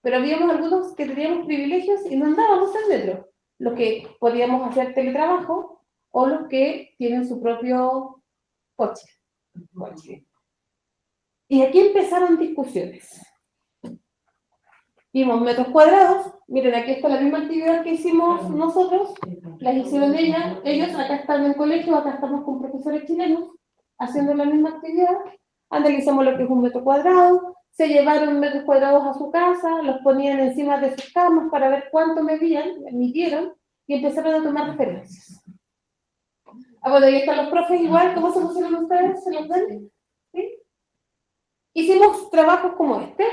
Pero habíamos algunos que teníamos privilegios y no andábamos en metro. Los que podíamos hacer teletrabajo o los que tienen su propio coche. Y aquí empezaron discusiones. Vimos metros cuadrados. Miren, aquí está la misma actividad que hicimos nosotros. Las hicieron ellos. Acá están en el colegio, acá estamos con profesores chilenos haciendo la misma actividad. Analizamos lo que es un metro cuadrado. Se llevaron metros cuadrados a su casa, los ponían encima de sus camas para ver cuánto midieron y empezaron a tomar referencias. Bueno, ahí están los profes igual. ¿Cómo se pusieron ustedes? ¿Se los ven? ¿Sí? Hicimos trabajos como este.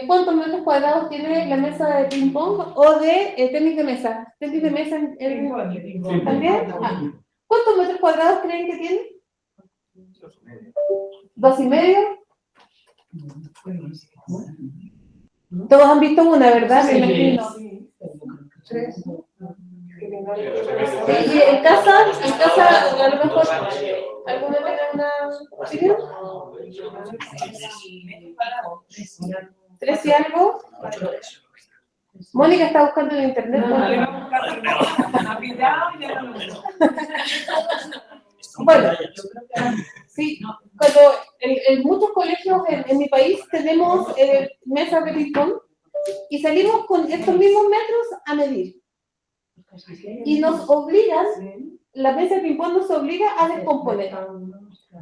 ¿Cuántos metros cuadrados tiene la mesa de ping pong o de tenis de mesa? ¿Tenis de mesa también? ¿Cuántos metros cuadrados creen que tiene? 2,5. Todos han visto una, ¿verdad? Me imagino. 3. Y en casa, a lo mejor, ¿alguna tiene una opinión? 3 y algo. Mónica está buscando en internet. Bueno, sí, cuando en muchos colegios en mi país tenemos mesas de ping-pong y salimos con estos mismos metros a medir. Y nos obligan, la mesa de ping-pong nos obliga a descomponer, a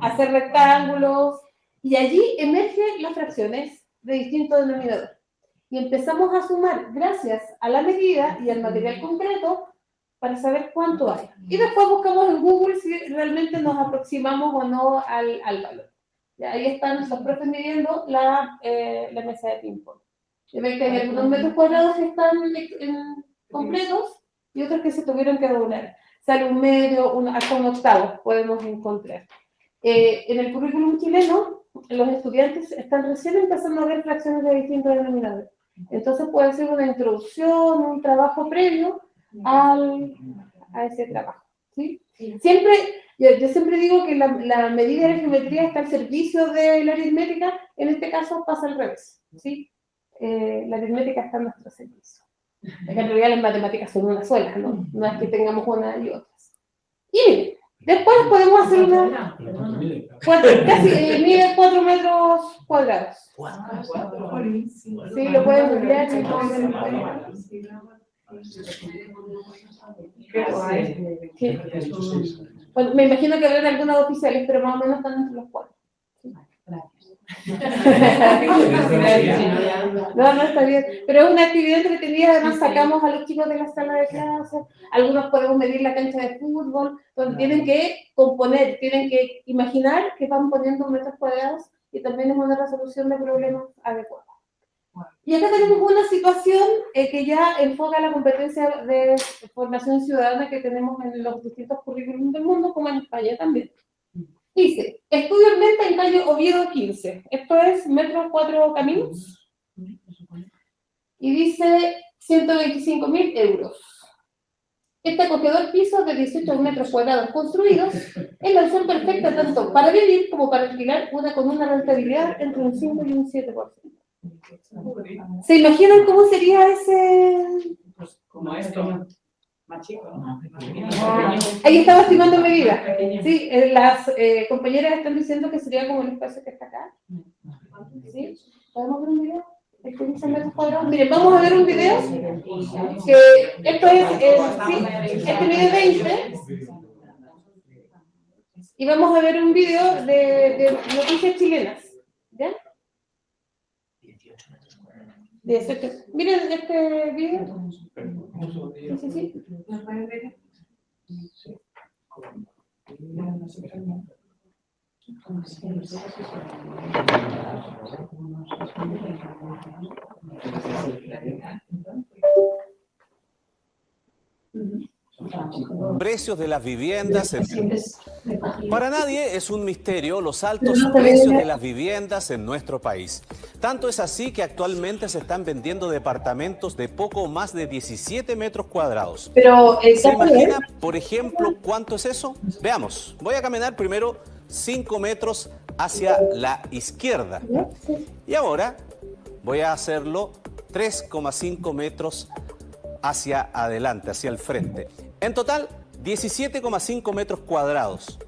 hacer rectángulos, y allí emergen las fracciones de distinto denominador. Y empezamos a sumar, gracias a la medida y al material concreto, para saber cuánto hay. Y después buscamos en Google si realmente nos aproximamos o no al valor. Ya, ahí están los profes midiendo la mesa de ping-pong. Ven que hay algunos metros cuadrados que están completos y otros que se tuvieron que doblar. Sale un medio, hasta un octavo podemos encontrar. En el currículum chileno, los estudiantes están recién empezando a ver fracciones de distintos denominadores. Entonces puede ser una introducción, un trabajo previo a ese trabajo, ¿sí? Siempre, yo siempre digo que la medida de la geometría está al servicio de la aritmética. En este caso pasa al revés, ¿sí? La aritmética está a nuestro servicio. En realidad las matemáticas son una sola, ¿no? No es que tengamos una y otras. Y miren, después podemos hacer una... Casi mide 4 metros cuadrados. Sí, lo pueden ampliar. Bueno, me imagino que habrán algunas oficiales, pero más o menos están entre los 4. No, está bien. Pero es una actividad entretenida, además sacamos a los chicos de la sala de clase, algunos podemos medir la cancha de fútbol, donde tienen que componer, tienen que imaginar que van poniendo metros cuadrados y también es una resolución de problemas adecuada. Y acá tenemos una situación que ya enfoca la competencia de formación ciudadana que tenemos en los distintos currículums del mundo, como en España también. Dice, estudio en venta en calle Oviedo 15. Esto es metro 4 caminos. Y dice 125.000 euros. Este acogedor piso de 18 metros cuadrados construidos es la opción perfecta tanto para vivir como para alquilar, con una rentabilidad entre un 5 y un 7%. ¿Se imaginan cómo sería ese? Pues como esto. Más chico, ¿no? Ahí estaba estimando medidas. Sí, las compañeras están diciendo que sería como el espacio que está acá. ¿Sí? ¿Podemos ver un video? ¿De 15 metros cuadrados? Miren, vamos a ver un video. Que esto es, sí, este video es 20. Y vamos a ver un video de noticias chilenas. ¿Ya? 18. Miren este video. Sí, sí. ¿Nos pueden ver? Precios de las viviendas. Para nadie es un misterio los altos precios de las viviendas en nuestro país. Tanto es así que actualmente se están vendiendo departamentos de poco más de 17 metros cuadrados. Pero, ¿se imagina, por ejemplo, cuánto es eso? Veamos, voy a caminar primero 5 metros hacia la izquierda. Y ahora voy a hacerlo 3,5 metros hacia adelante, hacia el frente. En total, 17,5 metros cuadrados.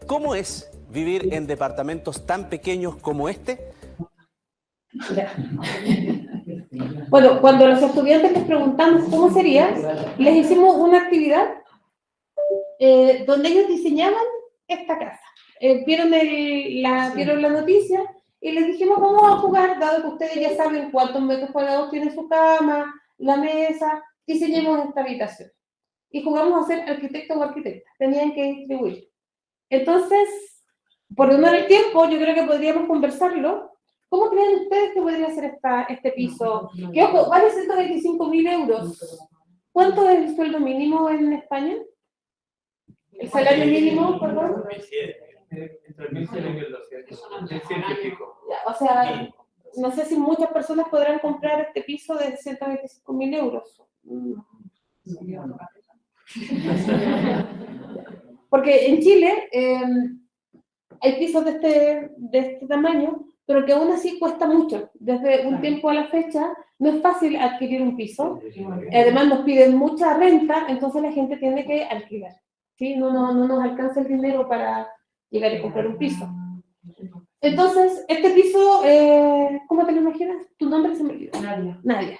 ¿Cómo es vivir en departamentos tan pequeños como este? Bueno, cuando a los estudiantes les preguntamos cómo sería, les hicimos una actividad donde ellos diseñaban esta casa. Vieron la noticia y les dijimos, vamos a jugar, dado que ustedes ya saben cuántos metros cuadrados tiene su cama, la mesa, diseñemos esta habitación. Y jugamos a ser arquitecto o arquitecta. Tenían que distribuir. Entonces, por demorar el tiempo, yo creo que podríamos conversarlo. ¿Cómo creen ustedes que podría ser este piso? Que, ojo, vale 125.000 euros. ¿Cuánto es el sueldo mínimo en España? ¿El salario mínimo, perdón? Entre 1.100 y 1.200. 1.100 y pico. O sea, no sé si muchas personas podrán comprar este piso de 125.000 euros. Porque en Chile hay pisos de este tamaño, pero que aún así cuesta mucho. Desde un tiempo a la fecha no es fácil adquirir un piso. Además nos piden mucha renta, entonces la gente tiene que alquilar. ¿Sí? No nos alcanza el dinero para llegar a comprar un piso. Entonces, este piso, ¿cómo te lo imaginas? ¿Tu nombre se me olvidó? Nadia.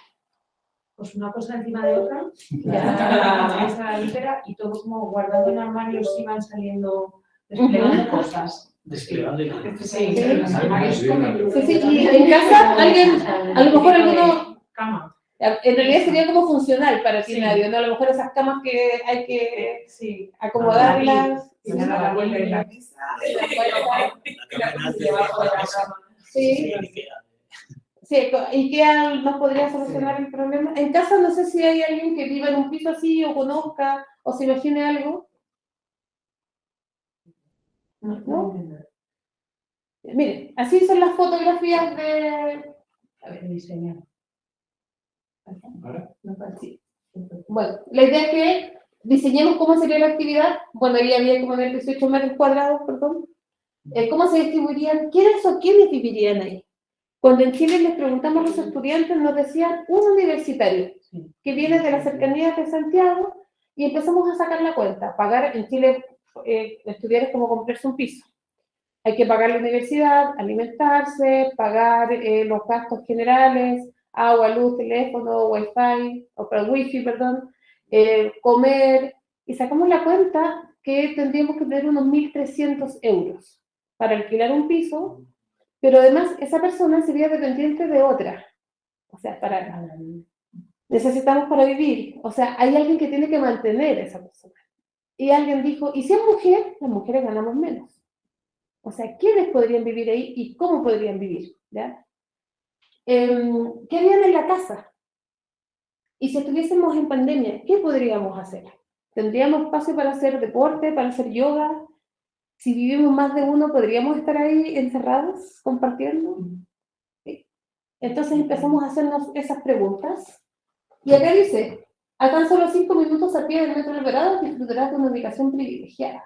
Pues una cosa encima de otra, la mesa entera y todo como guardando en armarios iban saliendo, desplegando cosas. Desplegando y Sí, los armarios con Sí, y en casa alguien, a lo mejor alguno, cama. en realidad sería como funcional para ti, Nadia, ¿no? A lo mejor esas camas que hay que acomodarlas. La vuelta en la mesa, debajo de la cama. Sí. Sí, IKEA nos podría solucionar el problema. En casa no sé si hay alguien que viva en un piso así o conozca o se imagine algo. ¿No? Miren, así son las fotografías de... A ver, diseñar. Bueno, la idea es que diseñemos cómo sería la actividad. Bueno, ahí había como 18 metros cuadrados, perdón. ¿Cómo se distribuirían? ¿Quiénes o quiénes vivirían ahí? Cuando en Chile les preguntamos a los estudiantes, nos decían un universitario que viene de las cercanías de Santiago y empezamos a sacar la cuenta. Pagar en Chile, estudiar es como comprarse un piso. Hay que pagar la universidad, alimentarse, pagar los gastos generales, agua, luz, teléfono, wifi, perdón, comer, y sacamos la cuenta que tendríamos que tener unos 1.300 euros para alquilar un piso, pero además esa persona sería dependiente de otra. O sea, necesitamos para vivir. O sea, hay alguien que tiene que mantener a esa persona. Y alguien dijo, ¿y si es mujer? Las mujeres ganamos menos. O sea, ¿quiénes podrían vivir ahí y cómo podrían vivir? ¿Ya? ¿Qué harían en la casa? Y si estuviésemos en pandemia, ¿qué podríamos hacer? ¿Tendríamos espacio para hacer deporte, para hacer yoga? Si vivimos más de uno, ¿podríamos estar ahí encerrados, compartiendo? ¿Sí? Entonces empezamos a hacernos esas preguntas. Y acá dice, a tan solo 5 minutos a pie del Metro Alvarado disfrutarás de una ubicación privilegiada.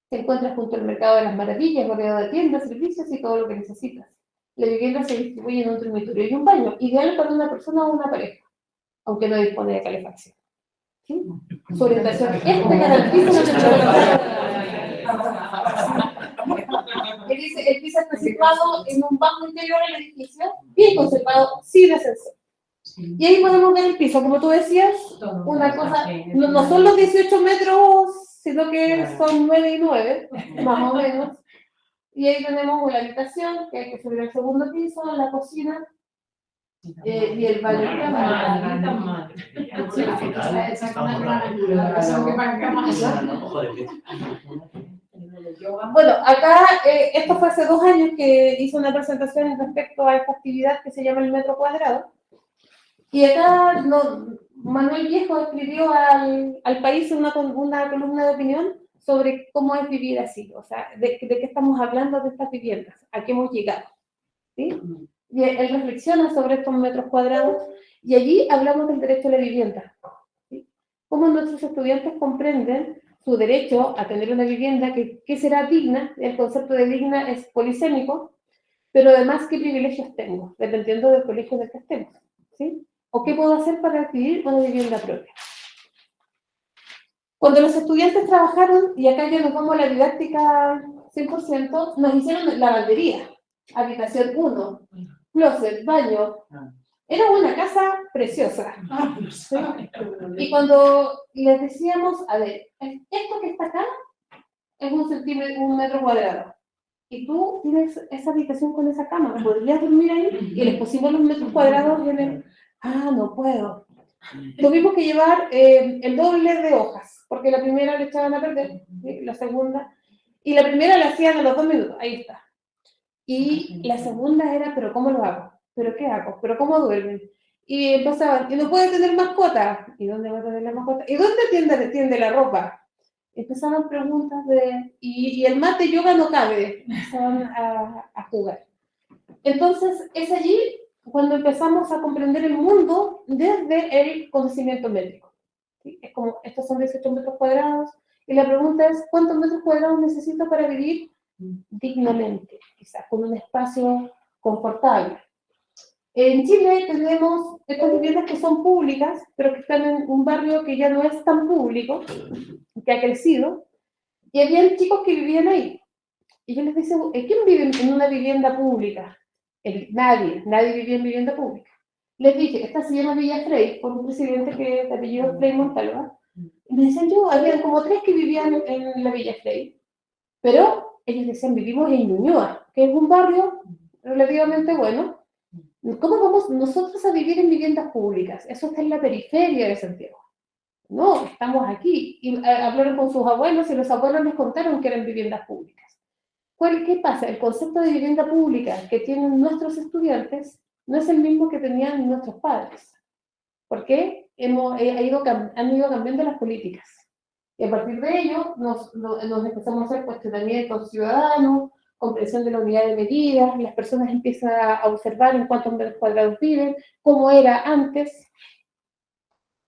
Te encuentras junto al Mercado de las Maravillas, rodeado de tiendas, servicios y todo lo que necesitas. La vivienda se distribuye en un dormitorio y un baño, ideal para una persona o una pareja, aunque no dispone de calefacción. ¿sí? Su orientación garantiza la temperatura. El piso está situado en un bajo interior del edificio, bien conservado, sin ascensor. Y ahí podemos ver el piso, como tú decías, una cosa, no son los 18 metros, sino que son 9 y 9, más o menos. Y ahí tenemos una habitación, que hay que subir al segundo piso, la cocina, y el baño. Bueno, acá, esto fue hace 2 años que hice una presentación respecto a esta actividad que se llama el metro cuadrado. Y acá Manuel Viejo escribió al país una columna de opinión sobre cómo es vivir así, o sea, de qué estamos hablando de estas viviendas, a qué hemos llegado, ¿sí? Y él reflexiona sobre estos metros cuadrados y allí hablamos del derecho a la vivienda, ¿sí? Cómo nuestros estudiantes comprenden su derecho a tener una vivienda que será digna. El concepto de digna es polisémico, pero además qué privilegios tengo, dependiendo del colegio del que estemos, ¿sí? O qué puedo hacer para adquirir una vivienda propia. Cuando los estudiantes trabajaron, y acá ya nos vamos a la didáctica 100%, nos hicieron lavandería, habitación 1, closet, baño. Era una casa preciosa. ¿Sí? Y cuando les decíamos, a ver, esto que está acá es un metro cuadrado. Y tú tienes esa habitación con esa cama, ¿podrías dormir ahí? Y les pusimos los metros cuadrados y en no puedo. Tuvimos que llevar el doble de hojas, porque la primera le echaban a perder, ¿sí? La segunda, y la primera la hacían a los 2 minutos, ahí está. Y la segunda era, ¿pero cómo lo hago? ¿Pero qué hago? ¿Pero cómo duermen? Y empezaban, ¿y no puede tener mascota? ¿Y dónde va a tener la mascota? ¿Y dónde tiende la ropa? Empezaban preguntas y el mate yoga no cabe, empezaban a jugar. Entonces, es allí cuando empezamos a comprender el mundo desde el conocimiento métrico. ¿Sí? Es como, estos son 18 metros cuadrados, y la pregunta es, ¿cuántos metros cuadrados necesito para vivir dignamente? Quizás con un espacio confortable. En Chile tenemos estas viviendas que son públicas, pero que están en un barrio que ya no es tan público, que ha crecido, y había chicos que vivían ahí. Y yo les decía, ¿quién vive en una vivienda pública? Nadie vivía en vivienda pública. Les dije, esta se llama Villa Frey, por un presidente que de apellido Frey Montalva. Y me decían, había como 3 que vivían en la Villa Frey, pero ellos decían, vivimos en Ñuñoa, que es un barrio relativamente bueno. ¿Cómo vamos nosotros a vivir en viviendas públicas? Eso está en la periferia de Santiago. No, estamos aquí. Y hablaron con sus abuelos y los abuelos les contaron que eran viviendas públicas. ¿Qué pasa? El concepto de vivienda pública que tienen nuestros estudiantes no es el mismo que tenían nuestros padres. ¿Por qué? Han ido cambiando las políticas. Y a partir de ello nos empezamos a hacer cuestionamientos ciudadanos, comprensión de la unidad de medidas, las personas empiezan a observar en cuántos metros cuadrados viven, cómo era antes.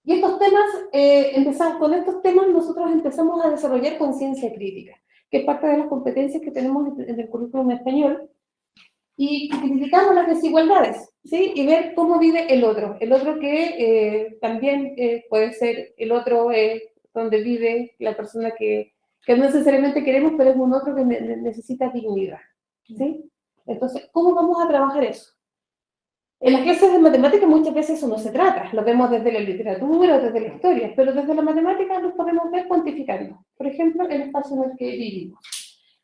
Y estos temas, con estos temas nosotros empezamos a desarrollar conciencia crítica, que es parte de las competencias que tenemos en el currículum español, y criticamos las desigualdades, ¿sí? Y ver cómo vive el otro que también puede ser el otro donde vive la persona que no necesariamente queremos, pero es un otro que necesita dignidad, ¿sí? Entonces, ¿cómo vamos a trabajar eso? En las clases de matemáticas muchas veces eso no se trata, lo vemos desde la literatura, desde la historia, pero desde la matemática nos podemos ver cuantificando. Por ejemplo, el espacio en el que vivimos.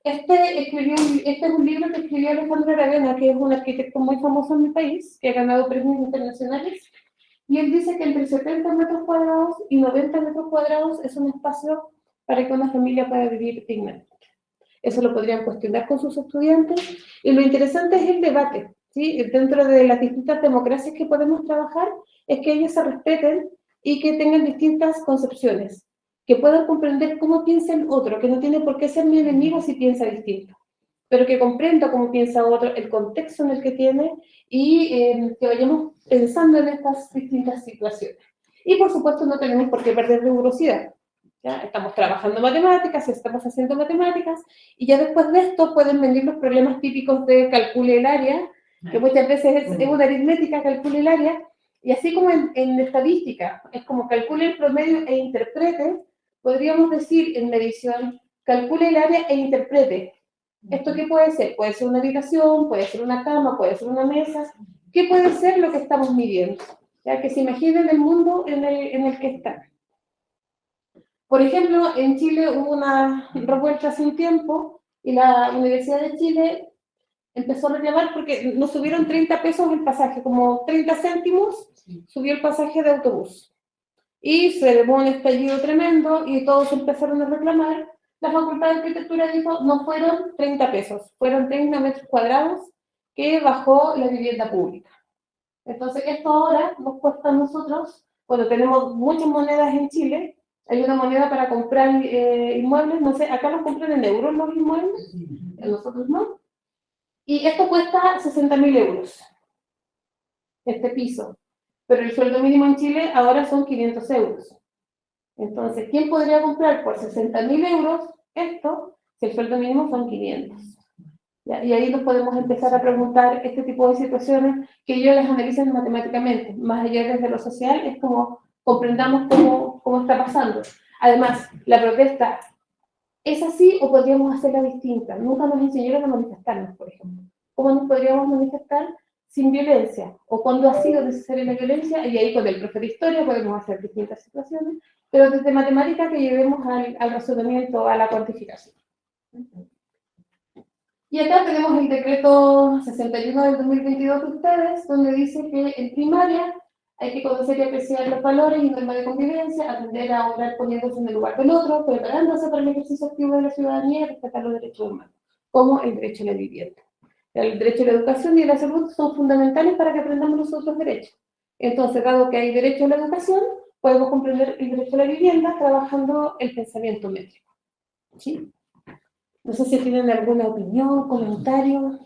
Este es un libro que escribió Alejandro Aravena, que es un arquitecto muy famoso en mi país, que ha ganado premios internacionales, y él dice que entre 70 metros cuadrados y 90 metros cuadrados es un espacio para que una familia pueda vivir dignamente. Eso lo podrían cuestionar con sus estudiantes, y lo interesante es el debate, ¿sí? Dentro de las distintas democracias que podemos trabajar, es que ellos se respeten y que tengan distintas concepciones, que puedan comprender cómo piensa el otro, que no tiene por qué ser mi enemigo si piensa distinto, pero que comprenda cómo piensa otro, el contexto en el que tiene, y que vayamos pensando en estas distintas situaciones. Y por supuesto no tenemos por qué perder rigurosidad. ¿Ya? Estamos trabajando matemáticas, estamos haciendo matemáticas, y ya después de esto pueden venir los problemas típicos de calcule el área, que muchas veces es una aritmética, calcule el área, Y así como en estadística, es como calcule el promedio e interprete, podríamos decir en medición, calcule el área e interprete. ¿Esto qué puede ser? Puede ser una habitación, puede ser una cama, puede ser una mesa. ¿Qué puede ser lo que estamos midiendo? Ya que se imaginen el mundo en el que están. Por ejemplo, en Chile hubo una revuelta hace un tiempo y la Universidad de Chile empezó a reclamar porque nos subieron 30 pesos el pasaje, como 30 céntimos subió el pasaje de autobús. Y se llevó un estallido tremendo y todos empezaron a reclamar. La Facultad de Arquitectura dijo, no fueron 30 pesos, fueron 30 metros cuadrados que bajó la vivienda pública. Entonces, esto ahora nos cuesta a nosotros, cuando tenemos muchas monedas en Chile, hay una moneda para comprar inmuebles, no sé, acá los compran en euros los inmuebles, nosotros no. Y esto cuesta 60.000 euros, este piso. Pero el sueldo mínimo en Chile ahora son 500 euros. Entonces, ¿quién podría comprar por 60.000 euros esto si el sueldo mínimo son 500? ¿Ya? Y ahí nos podemos empezar a preguntar este tipo de situaciones que ellos las analizan matemáticamente. Más allá desde lo social, es como comprendamos cómo está pasando. Además, la protesta ¿es así o podríamos hacerla distinta? Nunca nos enseñaron a manifestarnos, por ejemplo. ¿Cómo nos podríamos manifestar sin violencia? ¿O cuando ha sido necesaria la violencia? Y ahí con el profe de historia podemos hacer distintas situaciones, pero desde matemática que llevemos al razonamiento, a la cuantificación. Y acá tenemos el decreto 61 del 2022 de ustedes, donde dice que en primaria hay que conocer y apreciar los valores y normas de convivencia, aprender a orar poniéndose en el lugar del otro, preparándose para el ejercicio activo de la ciudadanía y respetar los derechos humanos, como el derecho a la vivienda. El derecho a la educación y a la salud son fundamentales para que aprendamos los otros derechos. Entonces, dado que hay derecho a la educación, podemos comprender el derecho a la vivienda trabajando el pensamiento métrico. ¿Sí? No sé si tienen alguna opinión, comentario.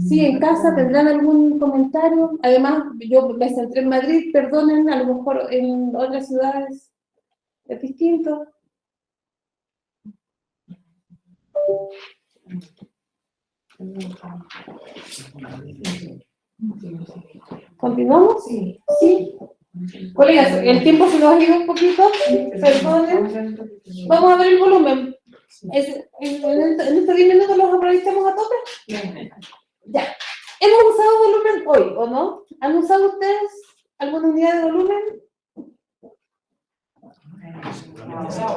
Sí, en casa tendrán algún comentario. Además, yo me centré en Madrid, perdonen, a lo mejor en otras ciudades es distinto. ¿Continuamos? Sí. ¿Sí? Colegas, el tiempo se nos ha ido un poquito, perdonen. Vamos a ver el volumen. ¿En estos 10 minutos los aprovechamos a tope? Ya. ¿Hemos usado volumen hoy o no? ¿Han usado ustedes alguna unidad de volumen?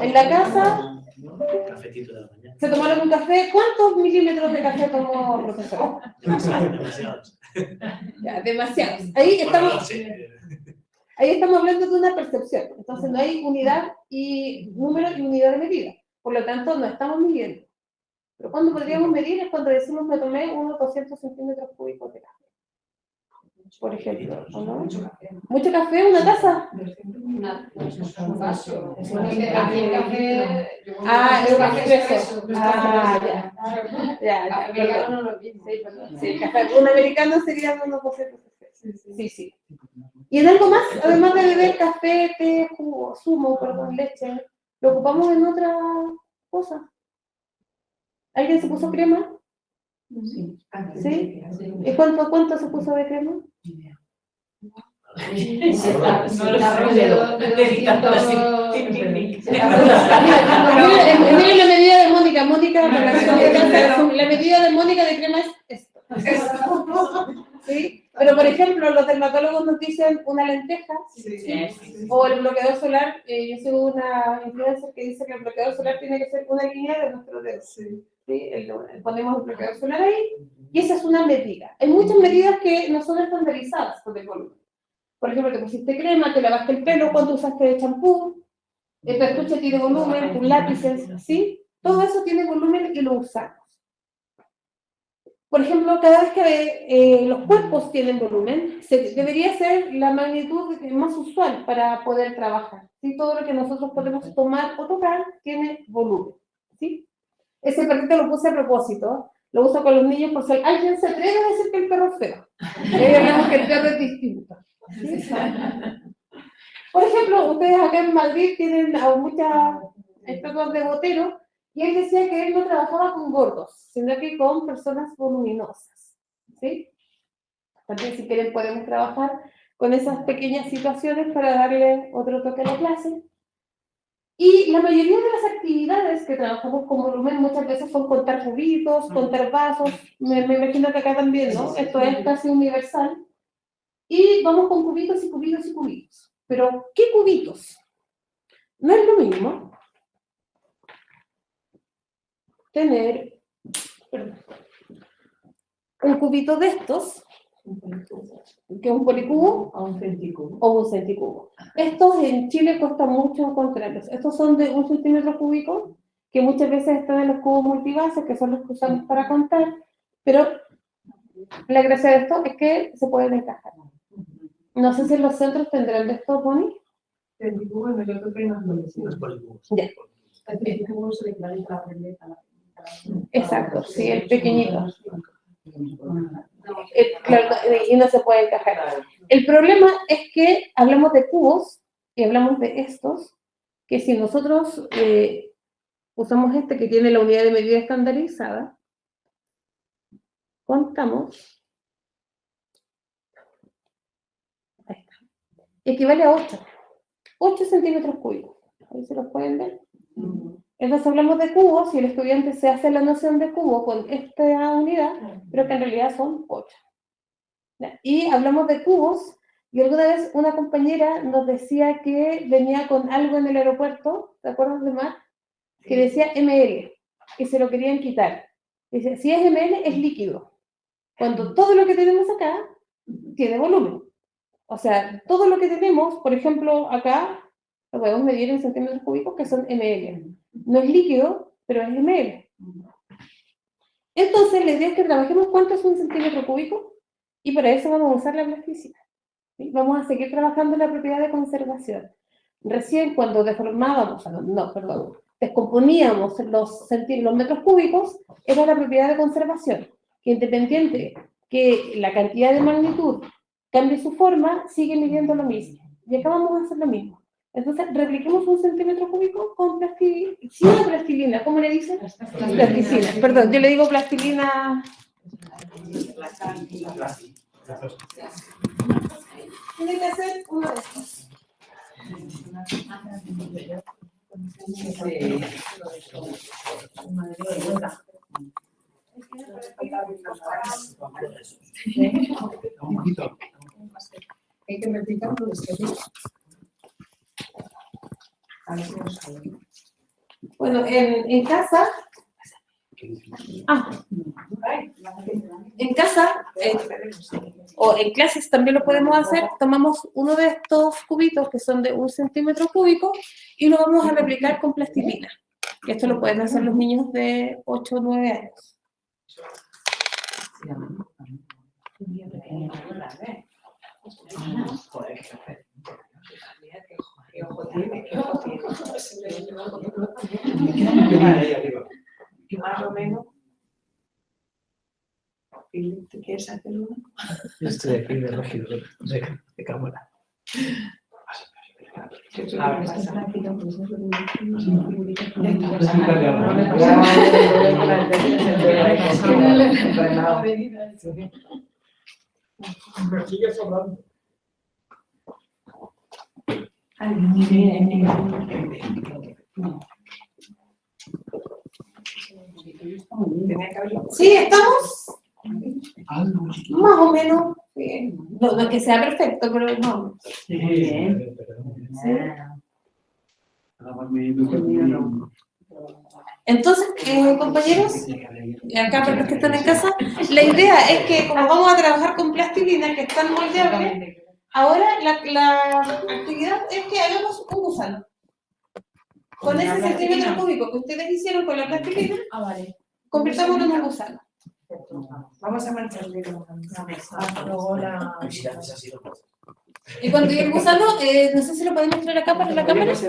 ¿En la casa? Cafetito de la mañana. ¿Se tomaron un café? ¿Cuántos milímetros de café tomó el profesor? Demasiados. Ya, demasiados. Ahí estamos hablando de una percepción. Entonces no hay unidad y número y unidad de medida. Por lo tanto, no estamos midiendo. Pero cuando podríamos medir es cuando decimos me tomé unos 200 centímetros cúbicos de café. Por ejemplo, ¿o no? ¿Mucho café? ¿Una taza? Un vaso. Aquí el café... Es un café expreso. Ya. Americano no lo pienso. Sí, el café. Un americano sería unos 200 cafés. Sí. ¿Y en algo más? Además de beber café, té, jugo, zumo, leche, ¿lo ocupamos en otra cosa? ¿Alguien se puso crema? Sí. ¿Sí? ¿Y cuánto se puso de crema? Miren la medida de Mónica. La medida de Mónica de crema es esto. ¿Sí? Pero, por ejemplo, los dermatólogos nos dicen una lenteja, o el bloqueador solar. Yo soy una influencer que dice que el bloqueador solar tiene que ser una línea de nuestro dedo. ¿Sí? Ponemos el bloqueador solar ahí, y esa es una medida. Hay muchas medidas que no son estandarizadas por el volumen. Por ejemplo, te pusiste crema, te lavaste el pelo, cuánto usaste de champú, tu estuche tiene volumen, tus lápices, ¿sí? Todo eso tiene volumen y lo usamos. Por ejemplo, cada vez que los cuerpos tienen volumen, debería ser la magnitud más usual para poder trabajar. ¿Sí? Todo lo que nosotros podemos tomar o tocar tiene volumen. ¿Sí? Ese perrito lo puse a propósito, lo uso con los niños por si alguien se atreve a decir que el perro es feo. Hablamos que el perro es distinto. ¿Sí? Por ejemplo, ustedes acá en Madrid tienen a muchas perros de Botero, y él decía que él no trabajaba con gordos, sino que con personas voluminosas. ¿Sí? También si quieren podemos trabajar con esas pequeñas situaciones para darle otro toque a la clase. Y la mayoría de las actividades que trabajamos con volumen muchas veces son contar cubitos, contar vasos, me imagino que acá también, ¿no? Esto es casi universal. Y vamos con cubitos y cubitos y cubitos. Pero, ¿qué cubitos? No es lo mismo tener un cubito de estos, que es un policubo, A un centicubo. o un centicubo. Estos en Chile cuesta mucho encontrarlos. Estos son de 1 centímetro cúbico, que muchas veces están en los cubos multibases, que son los que usamos para contar, pero la gracia de esto es que se pueden encajar. No sé si en los centros tendrán de estos, Bonnie. Centicubo, yo creo que no es lo mismo. Ya. El centicubo se le equivale a la prendeta. Exacto, sí, el pequeñito. Claro, y no se puede encajar. El problema es que hablamos de cubos y hablamos de estos, que si nosotros usamos este que tiene la unidad de medida estandarizada, contamos, ahí está, equivale a 8 centímetros cúbicos. Ahí se los pueden ver. Entonces hablamos de cubos y el estudiante se hace la noción de cubo con esta unidad, pero que en realidad son 8. Y hablamos de cubos, y alguna vez una compañera nos decía que venía con algo en el aeropuerto, ¿te acuerdas de Mar? Que decía ml, que se lo querían quitar. Dice, si es ml, es líquido. Cuando todo lo que tenemos acá tiene volumen. O sea, todo lo que tenemos, por ejemplo, acá, lo podemos medir en centímetros cúbicos, que son ml. No es líquido, pero es ml. Entonces, la idea es que trabajemos cuánto es 1 centímetro cúbico, y para eso vamos a usar la plasticina. ¿Sí? Vamos a seguir trabajando la propiedad de conservación. Recién cuando descomponíamos los metros cúbicos, era la propiedad de conservación, que independiente que la cantidad de magnitud cambie su forma, sigue midiendo lo mismo. Y acá vamos a hacer lo mismo. Entonces, repliquemos 1 centímetro cúbico con plastilina. ¿Cómo le dicen? Plasticina. Perdón, yo le digo plastilina. Tiene que hacer uno de estos. Hay que replicar todo esto. Bueno, en casa, o en clases también lo podemos hacer, tomamos uno de estos cubitos que son de 1 centímetro cúbico y lo vamos a replicar con plastilina. Esto lo pueden hacer los niños de 8 o 9 años. Y más o menos, ¿te quieres hacer uno? Yo estoy aquí de regidor de cámara. Sigue sobrando. Sí, estamos más o menos bien. No es que sea perfecto, pero no. Entonces, compañeros, acá para los que están en casa, la idea es que como vamos a trabajar con plastilina que están moldeables, ahora la actividad es que hagamos un gusano. Con ese centímetro cúbico que ustedes hicieron con la plastilina, convirtámoslo en un gusano. Vamos a mancharle la mesa. Luego la... Y cuando llegue el gusano, no sé si lo podemos traer acá para la cámara. ¿Sí?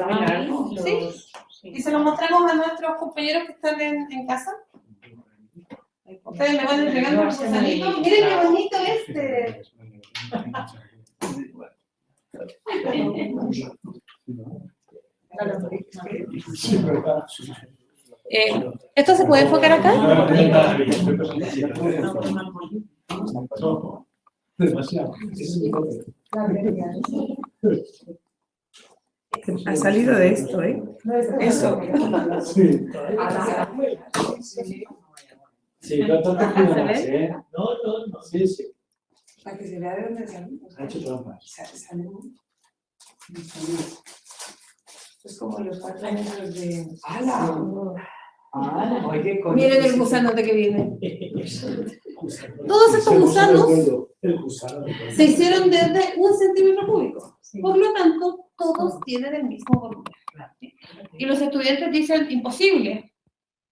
Y se lo mostramos a nuestros compañeros que están en casa. Ustedes me van entregando los gusanitos. Miren qué bonito este. ¿Esto se puede enfocar acá? Demasiado. Ha salido de esto, ¿eh? Eso. Sí. Sí, no tanto como más, ¿eh? No. Sí, sí. Para que se vea de dónde salimos. Ha hecho trampas. Es como los 4 metros de... ¡Hala! Oye, Miren el gusano de que viene. Todos estos gusanos se hicieron desde 1 centímetro cúbico. Por lo tanto, todos tienen el mismo volumen. Y los estudiantes dicen imposible,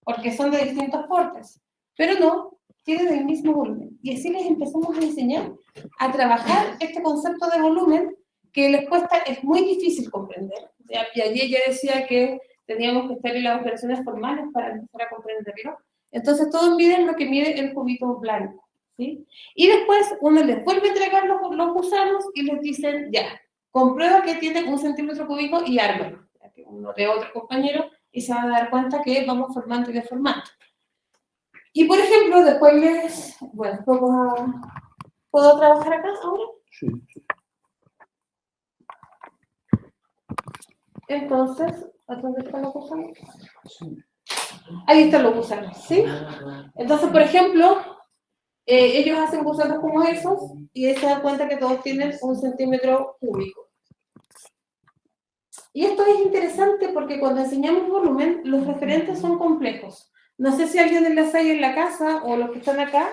porque son de distintos portes. Pero no, tienen el mismo volumen. Y así les empezamos a enseñar a trabajar este concepto de volumen que les cuesta, es muy difícil comprender. Y ayer ya decía que teníamos que estar en las operaciones formales para empezar a comprenderlo. Entonces todos miden lo que mide el cubito blanco, ¿sí? Y después uno les vuelve a entregar los gusanos y les dicen, ya, comprueba que tiene 1 centímetro cúbico y ármalo. Uno de otro compañero y se van a dar cuenta que vamos formando y deformando. Y por ejemplo, después bueno, ¿puedo trabajar acá ahora? Sí. Entonces, ¿dónde están los gusanos? Ahí están los gusanos, ¿sí? Entonces, por ejemplo, ellos hacen gusanos como esos y se dan cuenta que todos tienen 1 centímetro cúbico. Y esto es interesante porque cuando enseñamos volumen, los referentes son complejos. No sé si alguien en la sala en la casa o los que están acá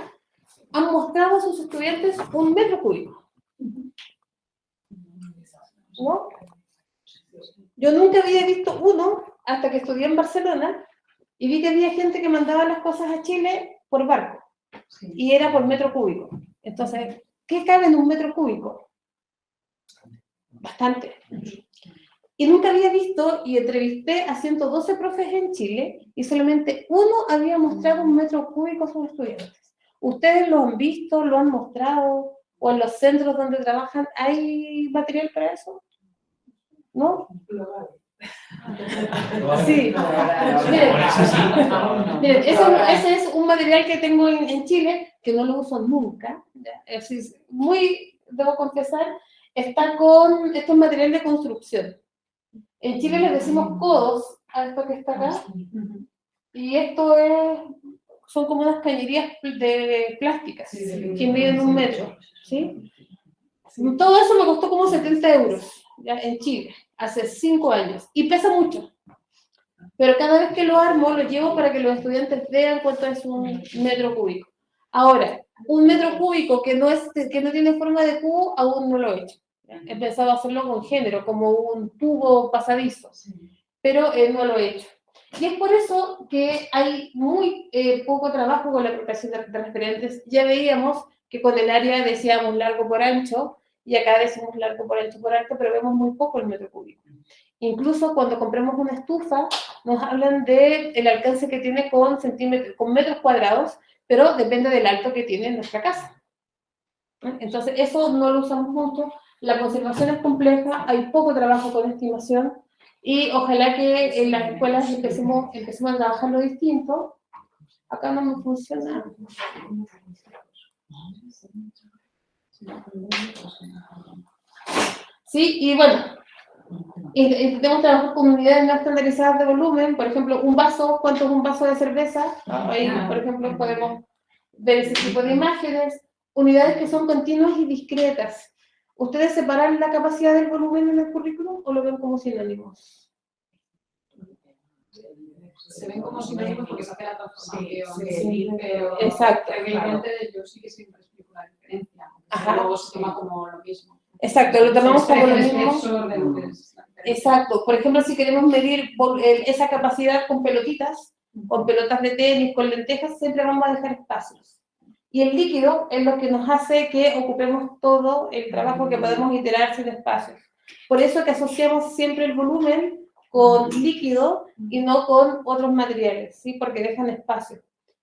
han mostrado a sus estudiantes 1 metro cúbico. ¿No? Yo nunca había visto uno hasta que estudié en Barcelona y vi que había gente que mandaba las cosas a Chile por barco y era por metro cúbico. Entonces, ¿qué cabe en 1 metro cúbico? Bastante. Y nunca había visto y entrevisté a 112 profes en Chile y solamente uno había mostrado 1 metro cúbico a sus estudiantes. ¿Ustedes lo han visto, lo han mostrado? ¿O en los centros donde trabajan hay material para eso? ¿No? Sí. Miren, ese es un material que tengo en Chile, que no lo uso nunca. Es muy, debo confesar, está con, este es material de construcción. En Chile les decimos codos a esto que está acá. Y esto son como unas cañerías de plásticas que miden 1 metro. ¿Sí? Todo eso me costó como 70 euros ya, en Chile, hace 5 años. Y pesa mucho. Pero cada vez que lo armo, lo llevo para que los estudiantes vean cuánto es 1 metro cúbico. Ahora, 1 metro cúbico que no tiene forma de cubo, aún no lo he hecho. He pensado hacerlo con género, como un tubo pasadizo. Pero no lo he hecho. Y es por eso que hay muy poco trabajo con la aplicación de referentes. Ya veíamos que con el área decíamos largo por ancho, y acá decimos largo por ancho por alto, pero vemos muy poco el metro cúbico. Incluso cuando compramos una estufa, nos hablan del alcance que tiene con metros cuadrados, pero depende del alto que tiene nuestra casa. Entonces, eso no lo usamos mucho. La conservación es compleja, hay poco trabajo con estimación, y ojalá que en las escuelas empecemos a trabajar lo distinto. Acá no me funciona. Sí, y bueno, intentemos trabajar con unidades no estandarizadas de volumen. Por ejemplo, un vaso, ¿cuánto es un vaso de cerveza? Ahí, por ejemplo, podemos ver ese tipo de imágenes. Unidades que son continuas y discretas. ¿Ustedes separan la capacidad del volumen en el currículum o lo ven como sinónimos? Se ven como sinónimos porque se hace la transformación. Sí, pero exacto. realmente yo sí que siempre explico la diferencia. Luego se toma como lo mismo. Exacto, lo tomamos como lo mismo. De Exacto. Por ejemplo, si queremos medir esa capacidad con pelotitas, con pelotas de tenis, con lentejas, siempre vamos a dejar espacios. Y el líquido es lo que nos hace que ocupemos todo el trabajo que podemos iterar sin espacios. Por eso que asociamos siempre el volumen con líquido y no con otros materiales, ¿sí? Porque dejan espacio.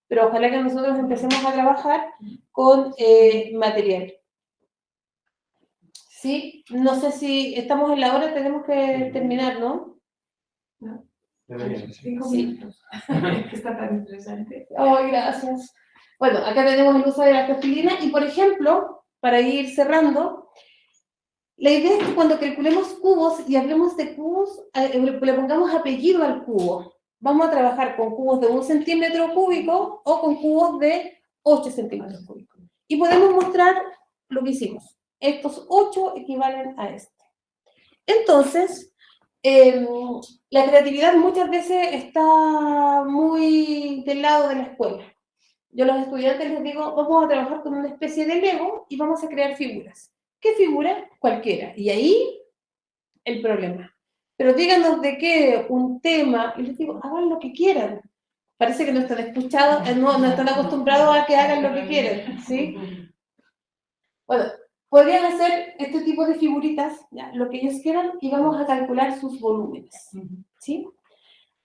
Pero ojalá que nosotros empecemos a trabajar con material. ¿Sí? No sé si estamos en la hora, tenemos que terminar, ¿no? Deberíamos. 5 minutos. Está tan interesante. Oh, gracias. Bueno, acá tenemos el uso de la cafeína y, por ejemplo, para ir cerrando, la idea es que cuando calculemos cubos y hablemos de cubos, le pongamos apellido al cubo. Vamos a trabajar con cubos de 1 centímetro cúbico o con cubos de 8 centímetros cúbicos. Y podemos mostrar lo que hicimos. Estos 8 equivalen a este. Entonces, la creatividad muchas veces está muy del lado de la escuela. Yo a los estudiantes les digo, vamos a trabajar con una especie de Lego y vamos a crear figuras. ¿Qué figura? Cualquiera. Y ahí, el problema. Pero díganos de qué, un tema, y les digo, hagan lo que quieran. Parece que no están escuchados, no están acostumbrados a que hagan lo que quieren, ¿sí? Bueno, podrían hacer este tipo de figuritas, ya, lo que ellos quieran, y vamos a calcular sus volúmenes, ¿sí?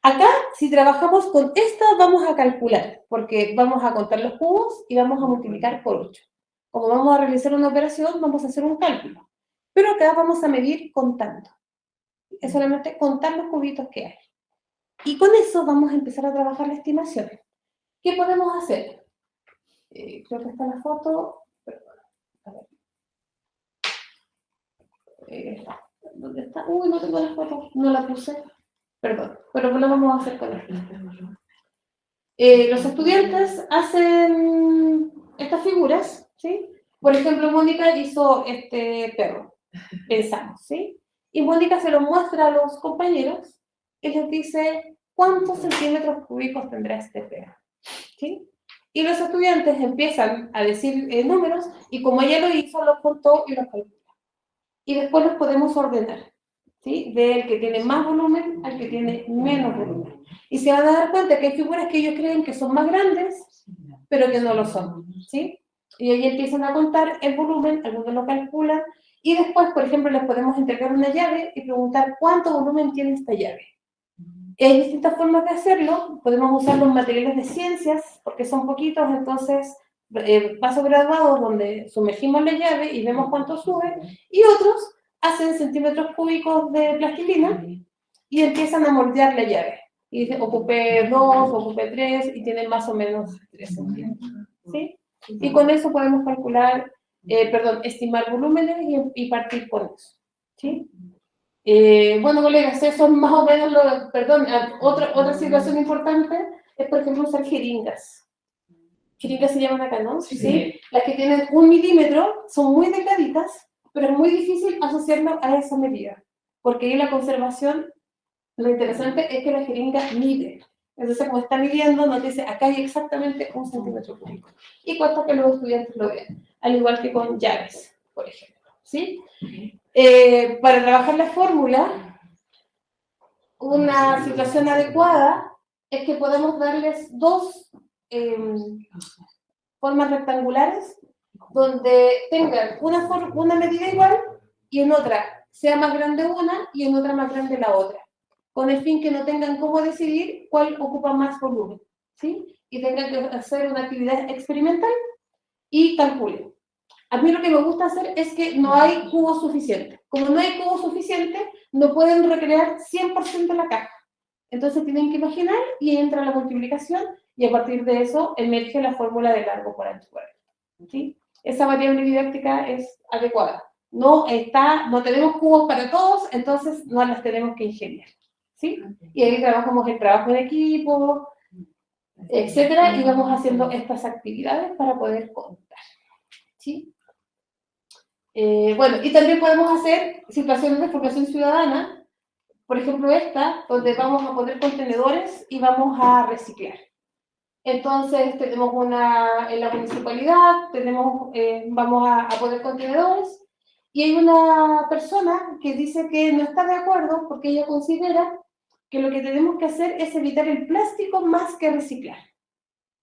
Acá, si trabajamos con esta, vamos a calcular, porque vamos a contar los cubos y vamos a multiplicar por 8. Como vamos a realizar una operación, vamos a hacer un cálculo. Pero acá vamos a medir contando. Es solamente contar los cubitos que hay. Y con eso vamos a empezar a trabajar la estimación. ¿Qué podemos hacer? Creo que está la foto. A ver. ¿Dónde está? Uy, no tengo la foto. No la puse. Perdón. Pero lo vamos a hacer con esto. Los estudiantes hacen estas figuras, ¿sí? Por ejemplo, Mónica hizo este perro. Pensamos, ¿sí? Y Mónica se lo muestra a los compañeros y les dice cuántos centímetros cúbicos tendrá este perro, ¿sí? Y los estudiantes empiezan a decir números y como ella lo hizo, los contó y los calculó. Y después los podemos ordenar, ¿sí? Del que tiene más volumen al que tiene menos volumen. Y se van a dar cuenta que hay figuras que ellos creen que son más grandes, pero que no lo son, ¿sí? Y ahí empiezan a contar el volumen, algunos lo calculan, y después, por ejemplo, les podemos entregar una llave y preguntar cuánto volumen tiene esta llave. Hay distintas formas de hacerlo. Podemos usar los materiales de ciencias, porque son poquitos, entonces vasos graduados donde sumergimos la llave y vemos cuánto sube, y otros hacen centímetros cúbicos de plastilina y empiezan a moldear la llave. Y dicen, ocupé 2, ocupé 3, y tienen más o menos 3 centímetros, ¿sí? Y con eso podemos calcular, estimar volúmenes y partir con eso, ¿sí? Bueno, colegas, eso es más o menos lo... Perdón, otra situación importante es, por ejemplo, usar jeringas. Jeringas se llaman acá, ¿no? Sí. Las que tienen 1 milímetro son muy delgaditas, pero es muy difícil asociarlo a esa medida, porque ahí la conservación, lo interesante es que la jeringa mide. Entonces, como está midiendo, nos dice, acá hay exactamente 1 centímetro cúbico. Y cuesta que los estudiantes lo vean, al igual que con llaves, por ejemplo, ¿sí? Para trabajar la fórmula, una situación adecuada es que podemos darles 2 formas rectangulares donde tengan una medida igual y en otra sea más grande una y en otra más grande la otra, con el fin que no tengan cómo decidir cuál ocupa más volumen, ¿sí? Y tengan que hacer una actividad experimental y calculen. A mí lo que me gusta hacer es que no hay cubo suficiente. Como no hay cubo suficiente, no pueden recrear 100% la caja. Entonces tienen que imaginar y entra la multiplicación y a partir de eso emerge la fórmula de largo por ancho por alto, ¿sí? Esa variable didáctica es adecuada. No tenemos cubos para todos, entonces no las tenemos que ingeniar, ¿sí? Y ahí trabajamos el trabajo en equipo, etcétera, y vamos haciendo estas actividades para poder contar, ¿sí? Bueno, y también podemos hacer situaciones de formación ciudadana, por ejemplo esta, donde vamos a poner contenedores y vamos a reciclar. Entonces tenemos en la municipalidad, vamos a poner contenedores, y hay una persona que dice que no está de acuerdo porque ella considera que lo que tenemos que hacer es evitar el plástico más que reciclar.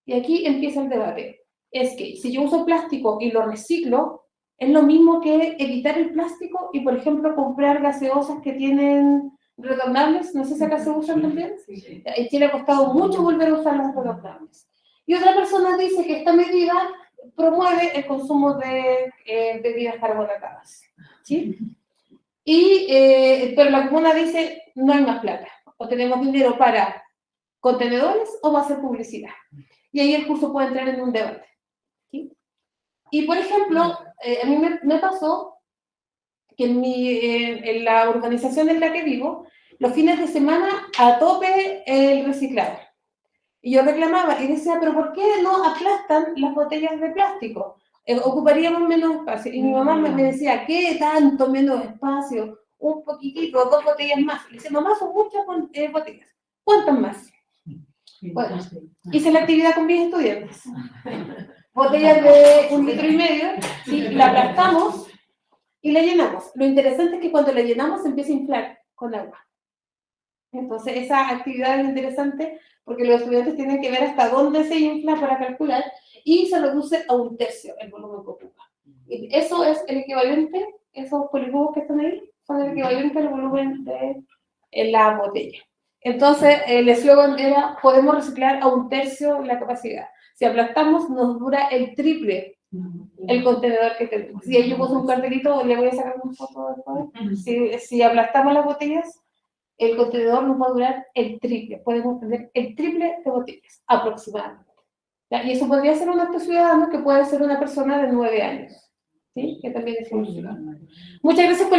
Y aquí empieza el debate. Es que si yo uso plástico y lo reciclo, es lo mismo que evitar el plástico y, por ejemplo, comprar gaseosas que tienen retornables. No sé si acá se usan también. Sí. En Chile ha costado mucho volver a usar las retornables. Y otra persona dice que esta medida promueve el consumo de bebidas carbonatadas, ¿sí? Pero la comuna dice, no hay más plata. O tenemos dinero para contenedores o va a ser publicidad. Y ahí el curso puede entrar en un debate, ¿sí? Y por ejemplo, a mí me pasó que en la urbanización en la que vivo, los fines de semana a tope el reciclado. Y yo reclamaba y decía, pero ¿por qué no aplastan las botellas de plástico? Ocuparíamos menos espacio. Y mi mamá me decía, ¿qué tanto menos espacio? Un poquitito, 2 botellas más. Le decía, mamá, son muchas botellas. ¿Cuántas más? Bueno, hice la actividad con mis estudiantes. Botellas de 1,5 litros, ¿sí? La aplastamos y la llenamos. Lo interesante es que cuando la llenamos se empieza a inflar con agua. Entonces, esa actividad es interesante porque los estudiantes tienen que ver hasta dónde se infla para calcular y se reduce a 1/3 el volumen que ocupa. Y eso es el equivalente, esos polígonos que están ahí, son el equivalente al volumen de la botella. Entonces, el eslogan era, podemos reciclar a 1/3 la capacidad. Si aplastamos, nos dura el triple el contenedor que tenemos. Si yo puse un cartelito, le voy a sacar una foto después. Si aplastamos las botellas, el contenedor nos va a durar el triple. Podemos tener el triple de botellas, aproximadamente. ¿Ya? Y eso podría ser un acto ciudadano que puede ser una persona de 9 años. ¿Sí? Que también es un ciudadano. Muchas gracias por